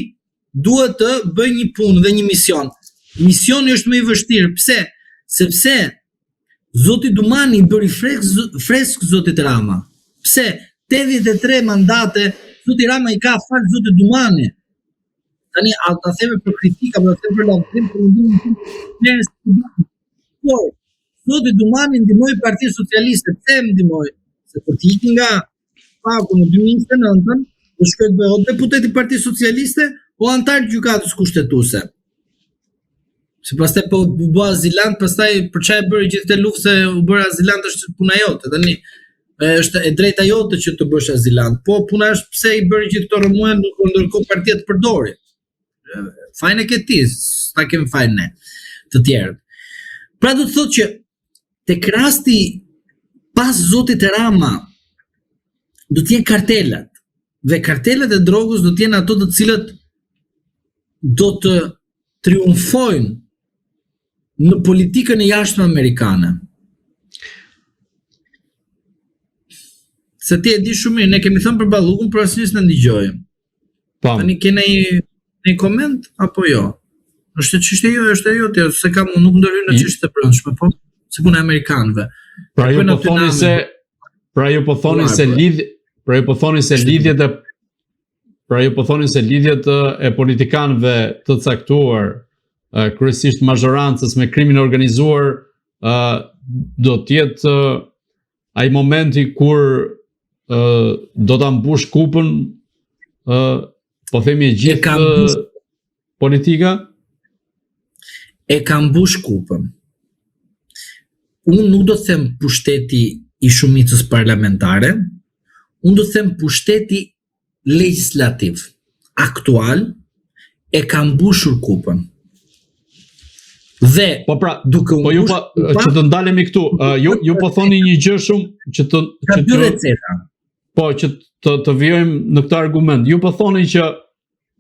duhet të bëjë një punë dhe një mision. Misioni është më i vështirë. Pse? Sepse Zoti Dumani i bëri fresk Zotit Rama. Pse? 83 mandate Zoti Rama i ka fal Zoti Dumani. Tani ata theme për kritika, apo theme për lavdrim, për ndihmën. Por Zoti Dumani ndihmoi Partinë Socialiste. Pse ndihmoi? Se kur të ikë nga paku në 2029, do shkoj të bëhet deputet i Partisë Socialiste o antar gjykatës kushtetuese. Se pastaj po u bë azilant, pastaj për çfarë bëri gjithë këtë luftë se u bëra azilant është puna jote. Tani është e drejta jote që të bësh azilant. Po puna është pse i bëri gjithë këto rëmuan ndërkohë partia të përdori. Fajin e ke ti, s'ta kemi fajin ne të tjerët. Pra do të thotë që tek rasti pas Zotit Rama do të jenë kartelat dhe kartelet e drogës do të jenë ato të cilët do të triumfojnë në politikën e jashtme amerikane. Se ti e di shumë mirë, ne kemi thënë për Ballukun, por asnjë s'na ndigjoi. Tani ke një koment apo jo? Është çështje jo, është ajo ti, se kam nuk ndërhyj në çështje të brendshme, po si puna e amerikanëve. Pra ju po thoni se lidhjet e politikanëve të caktuar, kryesisht mazhorancës me krimin e organizuar, do të jetë ai momenti kur do ta mbush kupën, po themi e gjithë politika? E ka mbush kupën. Unë nuk do të them pushteti i shumicës parlamentare, unë do të them pushteti legislativ aktual e ka mbushur kupën. Dhe po pra, që të ndalemi këtu, ju po thoni një gjë shumë që të vijojmë në këtë argument. Ju po thoni që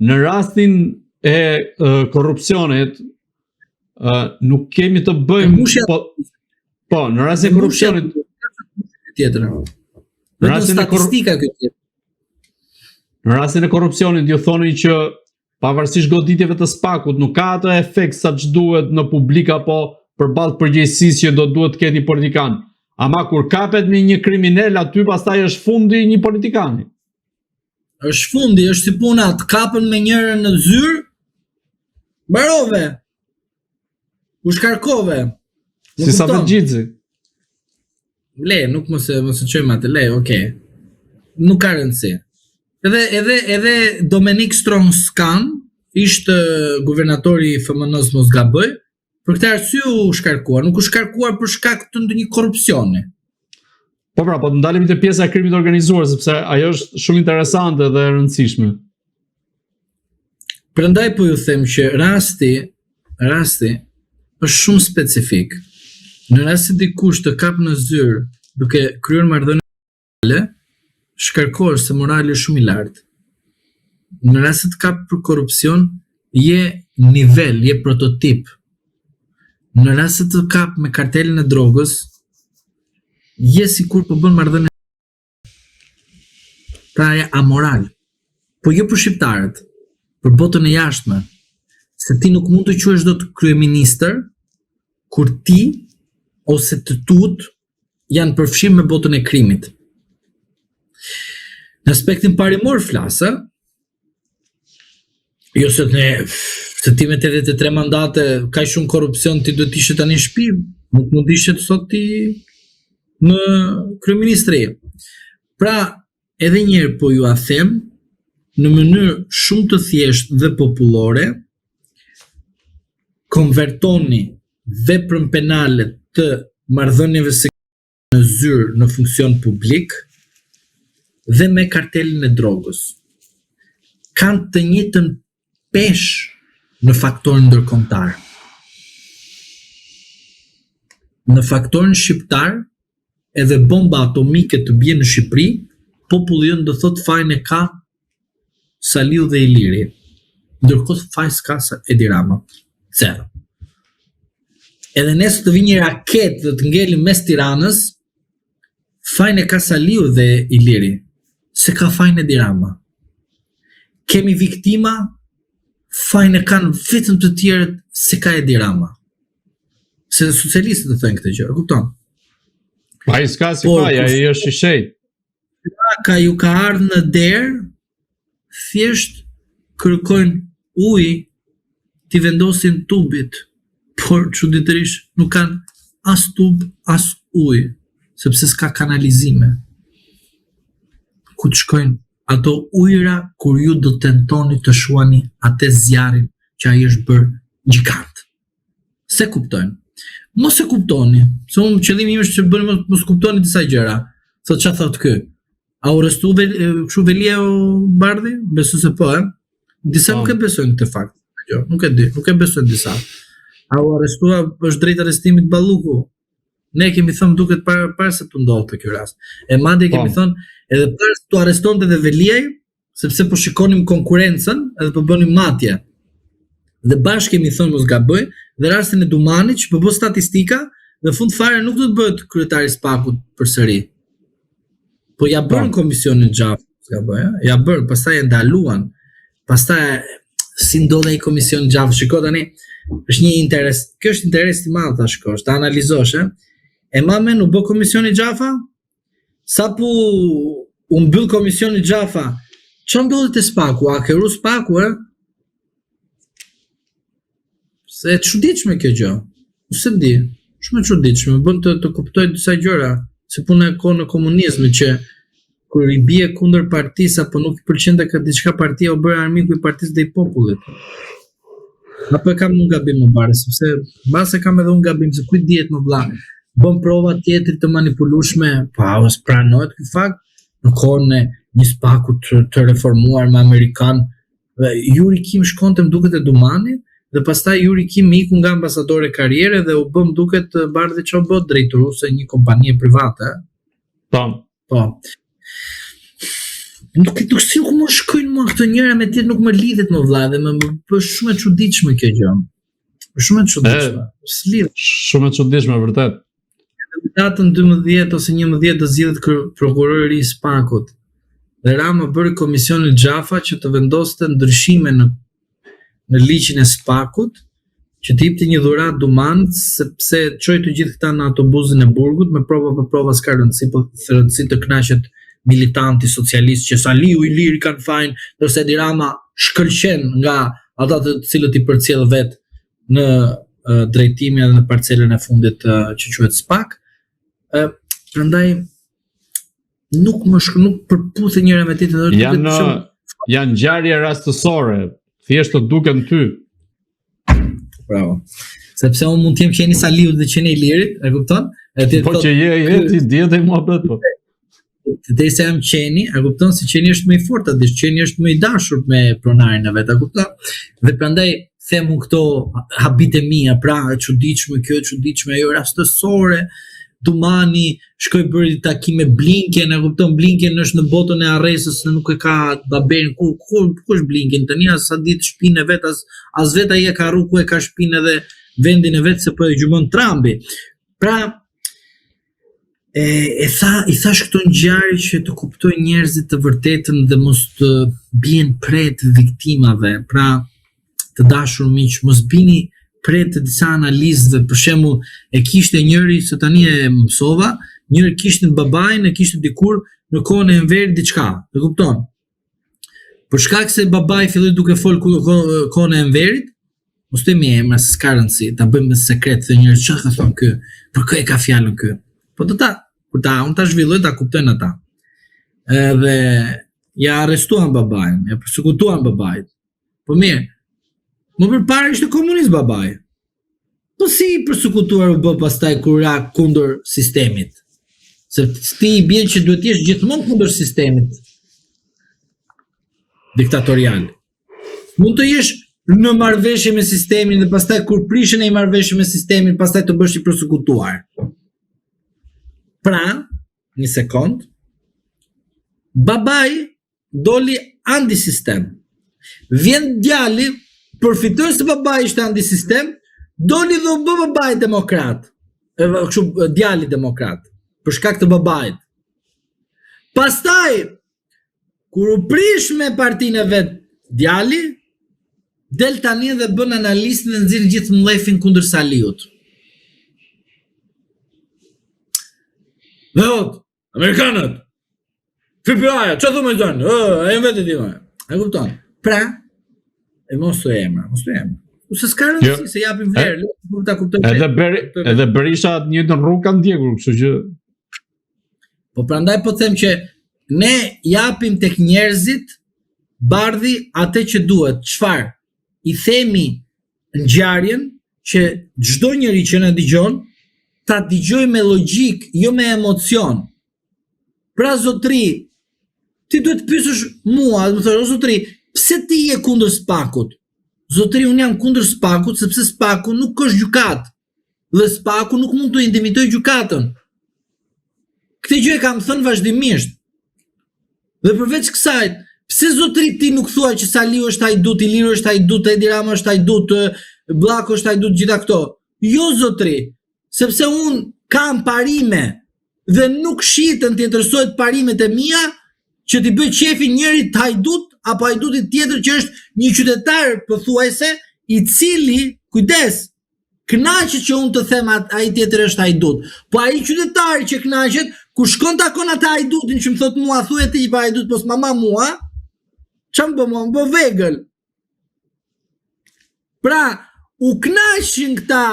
në rastin e korrupsionit nuk kemi të bëjmë në rastin e korrupsionit tjetër. Në rastin e korrupsionit ju thoni që pavarësisht goditjeve të SPAK-ut nuk ka atë efekt sa që duhet në publik apo përballë përgjegjësisë që do duhet të ketë një politikan. Ama kur kapet me një kriminal aty pastaj është fundi një politikani. Është fundi, është si puna, të kapën me njërin në zyrë, mbarove. U shkarkove. Si sa të gjithë. Le, nuk mos e çojmë atë, le, okay. Nuk ka rëndësi. Edhe Dominic Strauss-Kahn ishte guvernatori i FMN-s mos gaboj, për këtë arsye u shkarkuar, nuk u shkarkuar për shkak të ndonjë korrupsioni. Po pra, po të ndalemi te pjesa e krimit të organizuar, sepse ajo është shumë interesante dhe e rëndësishme. Prandaj po ju them që rasti është shumë specifik. Në rast se dikush të kap në zyrë duke kryer marrëdhënie, shkarkohesh se morali është shumë i lartë. Në rast se të kap për korrupsion, je nivel, je prototip. Në rast se të kap me kartelin e drogës, je sikur po bën marrëdhënie. Pra je amoral. Po jo për shqiptarët, për botën e jashtme. Se ti nuk mund të quhesh dot kryeministër kur ti ose të tut janë përfshirë me botën e krimit. Në aspektin parimor flasa, jo se ti me 83 mandate ka shumë korrupsion, ti do të ishe tani në shtëpi, nuk mund të ishe sot ti në kryeministri. Pra, edhe njerë po ju a them, në mënyrë shumë të thjeshtë dhe popullore, konvertoni veprën penale të marrëdhënieve seksuale në zyrë në funksion publik dhe me kartelin e drogës. Kanë të njëjtën peshë në faktorin ndërkombëtar. Në faktorin shqiptar, edhe bomba atomike të bie në Shqipëri, populli do thotë fajin e ka Saliu dhe Iliri. Ndërkohë fajin s'ka Edi Rama. Zero. Edhe nëse të vi një raketë dhe të ngeli mes Tiranës, fajin e ka Saliu dhe Iliri, se ka fajin e Dirama. Kemi viktima, fajin e kanë vetëm të tjerët se ka e Dirama. Se socialistët të thënë këtë gjë, kupton? Ai s'ka si faj, ai është i shejt. Ka ju ka ardhë në derë, thjesht kërkojnë ujë t'i vendosin tubit, por çuditërisht nuk kanë as tub, as ujë, sepse s'ka kanalizime. Ku të shkojnë ato ujëra kur ju do tentoni të shuani atë zjarrin që ai është bërë gjikant. Se kuptojnë. Mos e kuptoni, se unë qëllimi im është që bëni mos kuptoni disa gjëra. Thot çfarë thot ky? A u restu kështu Velia o Bardhi? Besoj se po, Disa nuk e besojnë këtë fakt. Jo, nuk e di, nuk e besojnë disa. A u arrestua është drejt arrestimit Balluku? Ne kemi thënë duket para se të ndodhte ky rast. E madje kemi thënë edhe para se të arrestonte dhe Veliaj, sepse po shikonim konkurrencën edhe po bënim matje. Dhe bashkë kemi thënë mos gaboj, dhe rastin e Dumanit që po bë statistika, në fund fare nuk do të bëhet kryetari i Spakut përsëri. Po ja bën komisionin Xhafë, gaboj, ja bën, pastaj e ndaluan. Pastaj si ndodhe i komision Xhafë, shiko tani, është një interes, kjo është interes i madh ta shikosh, ta analizosh, E mamen u bë komisioni Xhafa, sapo u mbyll komisioni Xhafa, çfarë ndodhi te Spaku? A ke Spaku, Se e çuditshme kjo gjë. Se di, shumë e çuditshme, bën të kuptoj disa gjëra, si puna e kohë në komunizmit që kur i bie kundër partisë apo nuk i pëlqente ka diçka partia u bëra armiku i partisë dhe i popullit. Apo e kam unë gabim më bare, sepse mbase kam edhe unë gabim, se kujt dihet më vlla, bën prova tjetër të manipulueshme, pa os pranohet ky fakt në kohën e një Spaku të reformuar me amerikan. Yuri Kim shkonte më duket e Dumani, dhe pastaj Yuri Kim iku nga ambasadore karriere dhe u bë më duket Bardhi që u bë drejtuese një kompanie private. Po. Nuk si ku më shkojnë më këto njëra me tjetër, nuk më lidhet më vlla, dhe më bësh shumë e çuditshme kjo gjë. Shumë e çuditshme. Shumë e çuditshme vërtet. Në datën 12 ose 11 do zgjidhet prokurori i Spakut. Dhe Rama bëri komisionin Xhafa që të vendoste ndryshime në ligjin e Spakut, që të jepte një dhuratë Dumanit, sepse çoi të gjithë këta në autobusin e burgut me prova për prova, s'ka rëndësi, po rëndësi të kënaqet militanti socialist që Saliu Iliri kanë fajin, ndërsa Edi Rama shkëlqen nga ata të cilët i përcjell vet në drejtimin edhe në parcelën e fundit që quhet Spak. Prandaj nuk përputhen njëra me tjetrën. Janë ngjarje rastësore, thjesht të duken ty. Bravo. Sepse unë mund të jem qeni Saliut dhe qeni Ilirit, e kupton? Po që je ti dihet e muhabet po. Derisa jam qeni, e kupton se qeni është më i fortë, atë qeni është më i dashur me pronarin e vet, e kupton? Dhe prandaj them unë këto habite mia, pra e çuditshme kjo, e çuditshme ajo rastësore. Dumani shkoi bëri takim me Blinken, e kupton? Blinken është në botën e arresës, nuk e ka baberin. Ku është Blinken tani? As sa ditë shtëpinë e vet, as vet ai e ka rru ku e ka shtëpinë edhe vendin e vet, se po e gjymon Trumpi. Pra i thash këto ngjarje që të kuptojnë njerëzit të vërtetën dhe mos të bien pret viktimave. Pra, të dashur miq, mos bini pret të disa analizëve. Për shembull, e kishte njëri, se tani e mësova, njëri kishte babain, e kishte dikur në kohën e Enverit diçka, e kupton? Për shkak se babai filloi duke fol kohën e Enverit, mos të më emra, s'ka rëndësi, ta bëjmë me sekret, se njëri çfarë ka thonë ky, për kë e ka fjalën ky. Po unë ta zhvilloj, ta kuptojnë ata. Edhe ja arrestuan babain, ja përsekutuan babait. Po mirë, më përpara ishte komunist babai. Po si i përsekutuar u bë pastaj kur ra kundër sistemit? Se ti i bën që duhet të jesh gjithmonë kundër sistemit diktatorial. Mund të jesh në marrëveshje me sistemin dhe pastaj kur prishen ai marrëveshje me sistemin, pastaj të bësh i përsekutuar. Pra, një sekond, babai doli anti-sistem. Vjen djali, përfitoi se babai ishte anti-sistem, doli dhe u bë babai demokrat. Djali demokrat, për shkak të babait. Pastaj, kur u prish me partinë e vet djali, del tani dhe bën analistin dhe nxjerr gjithë mllefin kundër Saliut. Dhe thot, Amerikanët, FBI-ja, që thumë e zonë? E vetë ti më. E kupton? Pra, e mos të emra. Se s'ka rëndësi, se japim vlerë, për ta kuptojmë. Edhe Berisha atë njëjtën rrugë kanë ndjekur, kështu që Po prandaj po them që ne japim tek njerëzit bardhi atë që duhet. Çfarë? I themi ngjarjen që çdo njeri që na dëgjon ta dëgjoj me logjik, jo me emocion. Pra zotri, ti duhet të pyesësh mua, do të thosh, o zotri, pse ti je kundër Spakut? Zotri, unë jam kundër Spakut sepse Spaku nuk është gjykat. Dhe Spaku nuk mund të indemitoj gjykatën. Këtë gjë e kam thënë vazhdimisht. Dhe përveç kësaj, pse zotri ti nuk thua që Saliu është hajdut, Iliru është hajdut, Edi Rama është hajdut, Bllako është hajdut, gjitha këto? Jo zotri, sepse unë kam parime dhe nuk shitën të interesohet parimet e mia që t'i bëj qefi njërit hajdut apo hajdutit tjetër që është një qytetar pothuajse i cili, kujdes, kënaqet që unë të them ai tjetër është hajdut. Po ai qytetari që kënaqet, ku shkon takon atë hajdutin që më thot mua, thuaj ti pa hajdut, pos mama mua, çam bë mua, bë vegël. Pra, u kënaqshin këta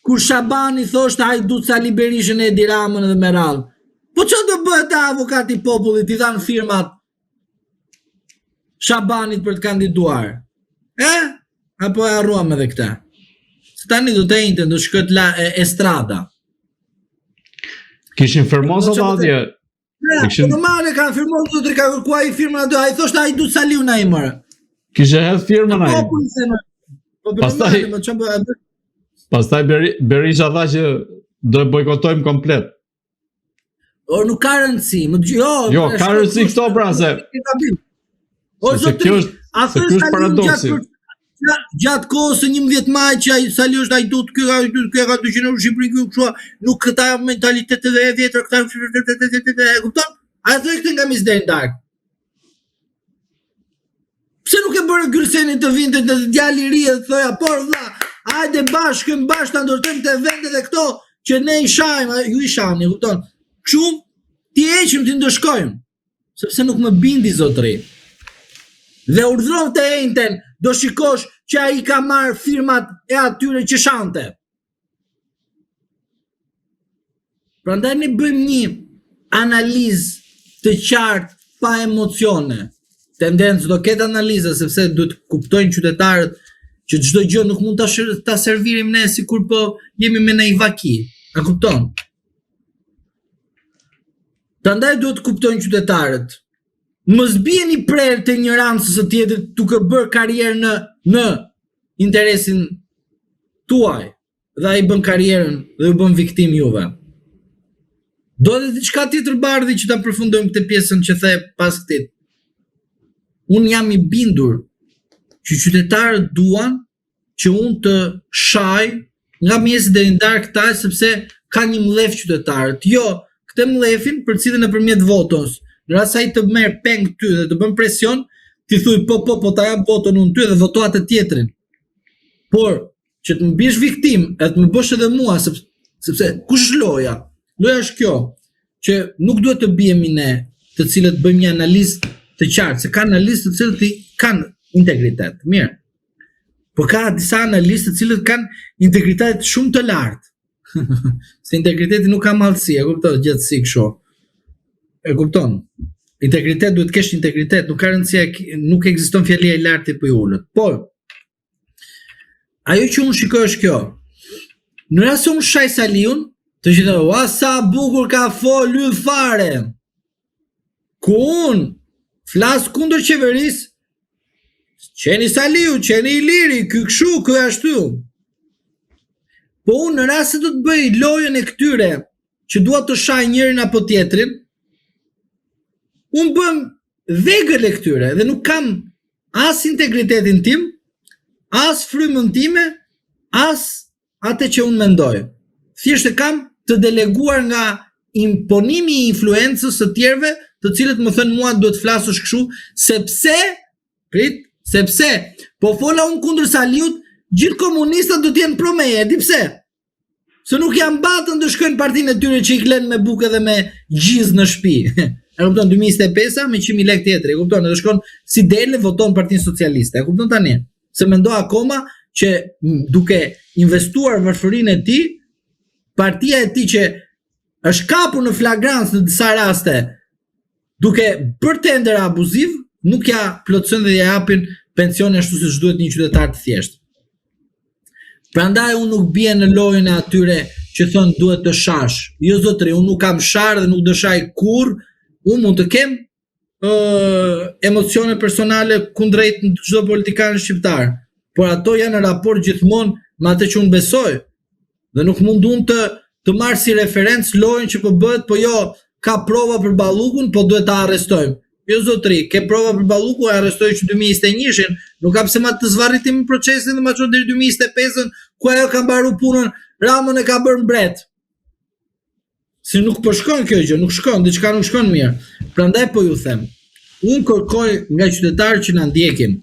kur Shabani thoshte hajdut Sali Berishën e Edi Ramën dhe me radhë. Po që do bëhet ta avokati popullit, i dhanë firmat Shabanit për të kandiduar? Apo e harruam edhe këta? Se tani do të ejnë, do shkët la Estrada. Kishin firmosa madje. Po normale kanë firmosa, do të ka kërkua i firmën aty, ai thoshte hajdut Saliu na i mërë. Kishe hedh firmën ai. Pastaj Berisha tha që do e bojkotojmë komplet. O nuk ka rëndësi, jo, ka rëndësi këto pra se. O zotri, a thënë paradoksi. Gjatë kohës së 11 maj që Saliu është hajdut, kjo ka 200 euro Shqipëri, kjo kështu, nuk këta mentalitetet e vjetra, këta kupton? A thoi këtë nga misderin dark. Pse nuk e bërë Gylseni të vinte të djali i ri dhe thoja, por vlla, hajde bashkë ta ndërtojmë të vendet e këto që ne i shajmë, ju i shajmë, kupton? Kështu ti heqim ti ndëshkojmë, sepse nuk më bindi zotri. Dhe urdhron të ejnëten, do shikosh që ai ka marrë firmat e atyre që shante. Prandaj ne bëjmë një analizë të qartë pa emocione. Tendencë do ketë analiza sepse duhet kuptojnë qytetarët që çdo gjë nuk mund ta servirim ne sikur po jemi me një vaki. A kupton? Prandaj duhet kuptojnë qytetarët. Mos bijeni prerë të ignorancës së tjetrit duke bërë karrierë në interesin tuaj dhe ai bën karrierën dhe u bën viktim juve. Do të diçka tjetër bardhi që ta përfundojmë këtë pjesën që the pas këtij. Unë jam i bindur që qytetarët duan që unë të shaj nga mjesi deri në darkë këta sepse ka një mllef qytetarët. Jo, këtë mllefin përcillen nëpërmjet votës. Në rast se ai të merr peng ty dhe të bën presion, ti thuj po ta jap votën unë ty dhe voto atë tjetrin. Por që të më bish viktim, e të më bësh edhe mua sepse kush është loja? Loja është kjo, që nuk duhet të bihemi ne, të cilët bëjmë një analizë të qartë, se ka analistë të cilët kanë integritet. Mirë. Po ka disa analistë të cilët kanë integritet shumë të lartë. Se integriteti nuk ka mallësi, e kupton, gjatësi kështu. E kupton? Integritet duhet të kesh integritet, nuk ka rëndësi, nuk ekziston fjalia e lartë për ulët. Por ajo që unë shikoj është kjo. Në rast se unë shaj Saliun, të thotë, "Ua sa bukur ka fol yll fare." Ku unë flas kundër qeverisë, qeni Saliu, qeni Iliri, ky kështu, ky ashtu. Po unë në rast se do të bëj lojën e këtyre që dua të shaj njërin apo tjetrin, unë bëm vegël e këtyre dhe nuk kam as integritetin tim, as frymën time, as atë që unë mendoj. Thjesht e kam të deleguar nga imponimi i influencës së tjerëve të cilët më thënë mua duhet flasësh kështu, sepse po fola unë kundër Saliut, gjithë komunistat do t'jenë pro meje, di pse? Se nuk janë batën të shkojnë partinë e tyre që i klen me bukë dhe me gjizë në shtëpi. E kupton 2025 me 100.000 lekë tjetër, e kupton, edhe shkon si dele voton Partinë Socialiste. E kupton tani? Se mendo akoma që duke investuar varfërinë e tij, partia e tij që është kapur në flagrancë në disa raste, duke bërë tender abuziv, nuk ja plotëson dhe ja japin pensione ashtu siç duhet një qytetar të thjeshtë. Prandaj unë nuk bie në lojën e atyre që thonë duhet të shash. Jo zotëri, unë nuk kam sharë dhe nuk dëshaj kur, unë mund të kem emocione personale kundrejt në çdo politikan shqiptar, por ato janë në raport gjithmonë me atë që unë besoj. Dhe nuk mund unë të marr si referencë lojën që po bëhet, po jo, ka prova për Ballukun, po duhet ta arrestojmë. Jo zotëri, ke prova për Balluku, e arrestoi që 2021-shin, nuk ka pse ma të zvarritim procesin dhe ma çon deri 2025-ën, ku ajo ka mbaruar punën, Ramën e ka bërë mbret. Si nuk po shkon kjo gjë, nuk shkon, diçka nuk shkon mirë. Prandaj po ju them, unë kërkoj nga qytetarët që na ndjekin.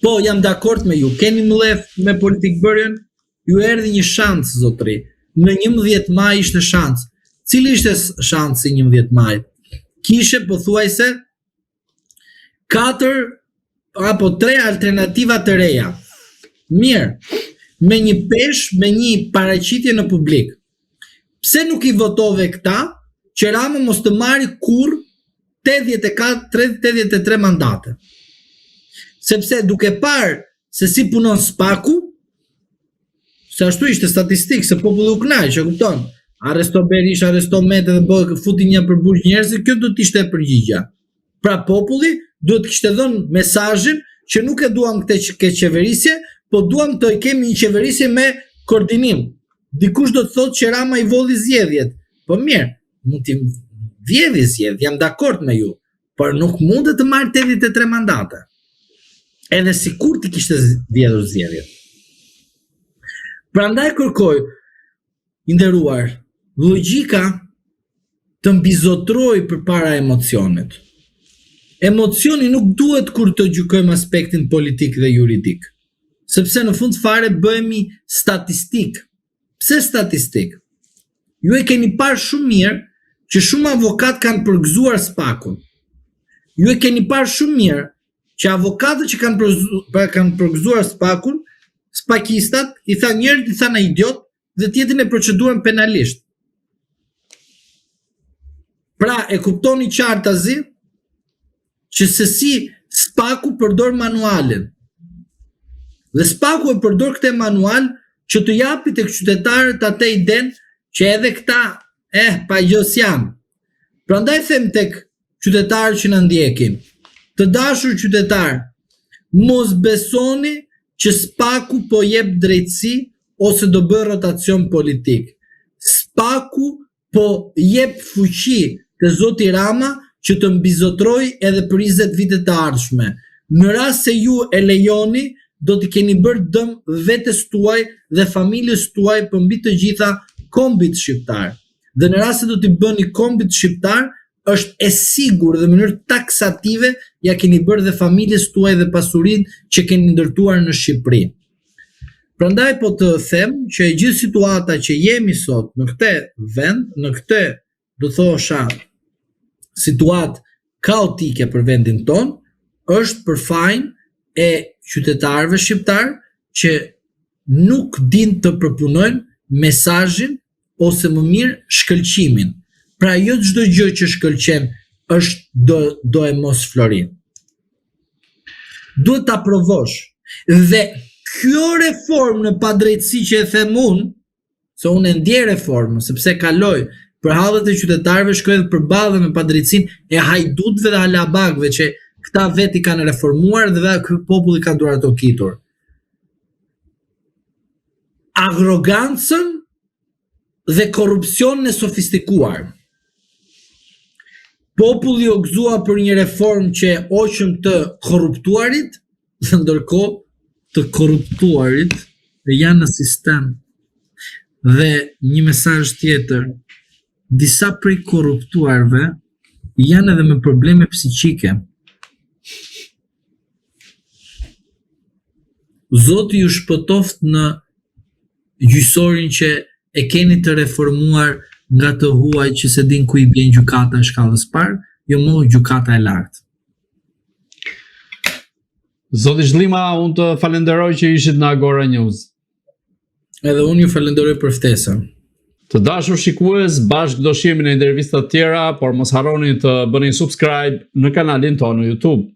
Po, jam dakord me ju, keni mbledh me politikbërjen, ju erdhi një shans zotëri. Në 11 maj ishte shans. Cili ishte shansi 11 maj? Kishe pothuajse 4 apo 3 alternativa të reja. Mirë, me një pesh, me një paraqitje në publik. Pse nuk i votove këta që Rama mos të marri kur 83 mandate? Sepse duke parë se si punon Spaku, se ashtu ishte statistikë, se populli u kënaq, e kupton? Arresto Berisha, arresto Mete dhe futi një përburg njerëz, kjo do të ishte përgjigja. Pra populli duhet kishte dhënë mesazhin që nuk e duam këtë qeverisje, po duam të kemi një qeverisje me koordinim. Dikush do të thotë që Rama i volli zgjedhjet. Po mirë, mund të vjedhë zgjedhjet, jam dakord me ju, por nuk mundet të marrë 83 mandate. Edhe sikur ti kishte vjedhur zgjedhjet. Prandaj kërkoj, i nderuar, logjika të mbizotroj përpara emocionit. Emocioni nuk duhet kur të gjykojmë aspektin politik dhe juridik, sepse në fund fare bëhemi statistik. Pse statistik? Ju e keni parë shumë mirë që shumë avokat kanë përgëzuar Spakun. Ju e keni parë shumë mirë që avokatët që kanë përgëzuar Spakun, spakistat, i tha njërit, i tha në idiot, dhe tjetrin e procedurën penalisht. Pra e kuptoni qartazi që se si Spaku përdor manualin. Dhe Spaku e përdor këtë manual që të japi tek qytetarët atë iden që edhe këta pa gjës janë. Prandaj them tek qytetarët që na ndjekin, të dashur qytetar, mos besoni që Spaku po jep drejtësi ose do bërë rotacion politik. Spaku po jep fuqi të zoti Rama që të mbizotroj edhe për 20 vitet të ardhshme. Në rast se ju e lejoni, do t'i keni bërë dëm vetes tuaj dhe familjes tuaj për mbi të gjitha kombit shqiptar. Dhe në rast se do t'i bëni kombit shqiptar, është e sigur dhe në mënyrë taksative ja keni bërë dhe familjes tuaj dhe pasurinë që keni ndërtuar në Shqipëri. Prandaj po të them që e gjithë situata që jemi sot në këtë vend, në këtë, do thosha, situatë kaotike për vendin ton, është për fajin e qytetarëve shqiptar që nuk din të përpunojnë mesazhin ose më mirë shkëlqimin. Pra jo çdo gjë që shkëlqen është do e mos florin. Duhet ta provosh. Dhe kjo reformë në padrejtësi që e them unë, se unë e ndjej reformën, sepse kaloj për hallet e qytetarëve, shkoj dhe përballem me padrejtësinë e hajdutëve dhe halabakëve që këta veti kanë reformuar dhe ky populli ka duar ato kitur. Arrogancën dhe korrupsionin e sofistikuar. Populli u gëzua për një reformë që oqëm të korruptuarit, dhe ndërkohë të korruptuarit janë në sistem. Dhe një mesazh tjetër, disa prej korruptuarve janë edhe me probleme psiqike. Zoti ju shpëtoft në gjyqësorin që e keni të reformuar nga të huaj që se din ku i bjen gjykata e shkallës parë, jo më gjykata e lartë. Zoti Zhlima, unë të falenderoj që ishit në Agora News. Edhe unë ju falenderoj për ftesën. Të dashur shikues, bashkë do shihemi në intervista të tjera, por mos harroni të bëni subscribe në kanalin tonë në YouTube.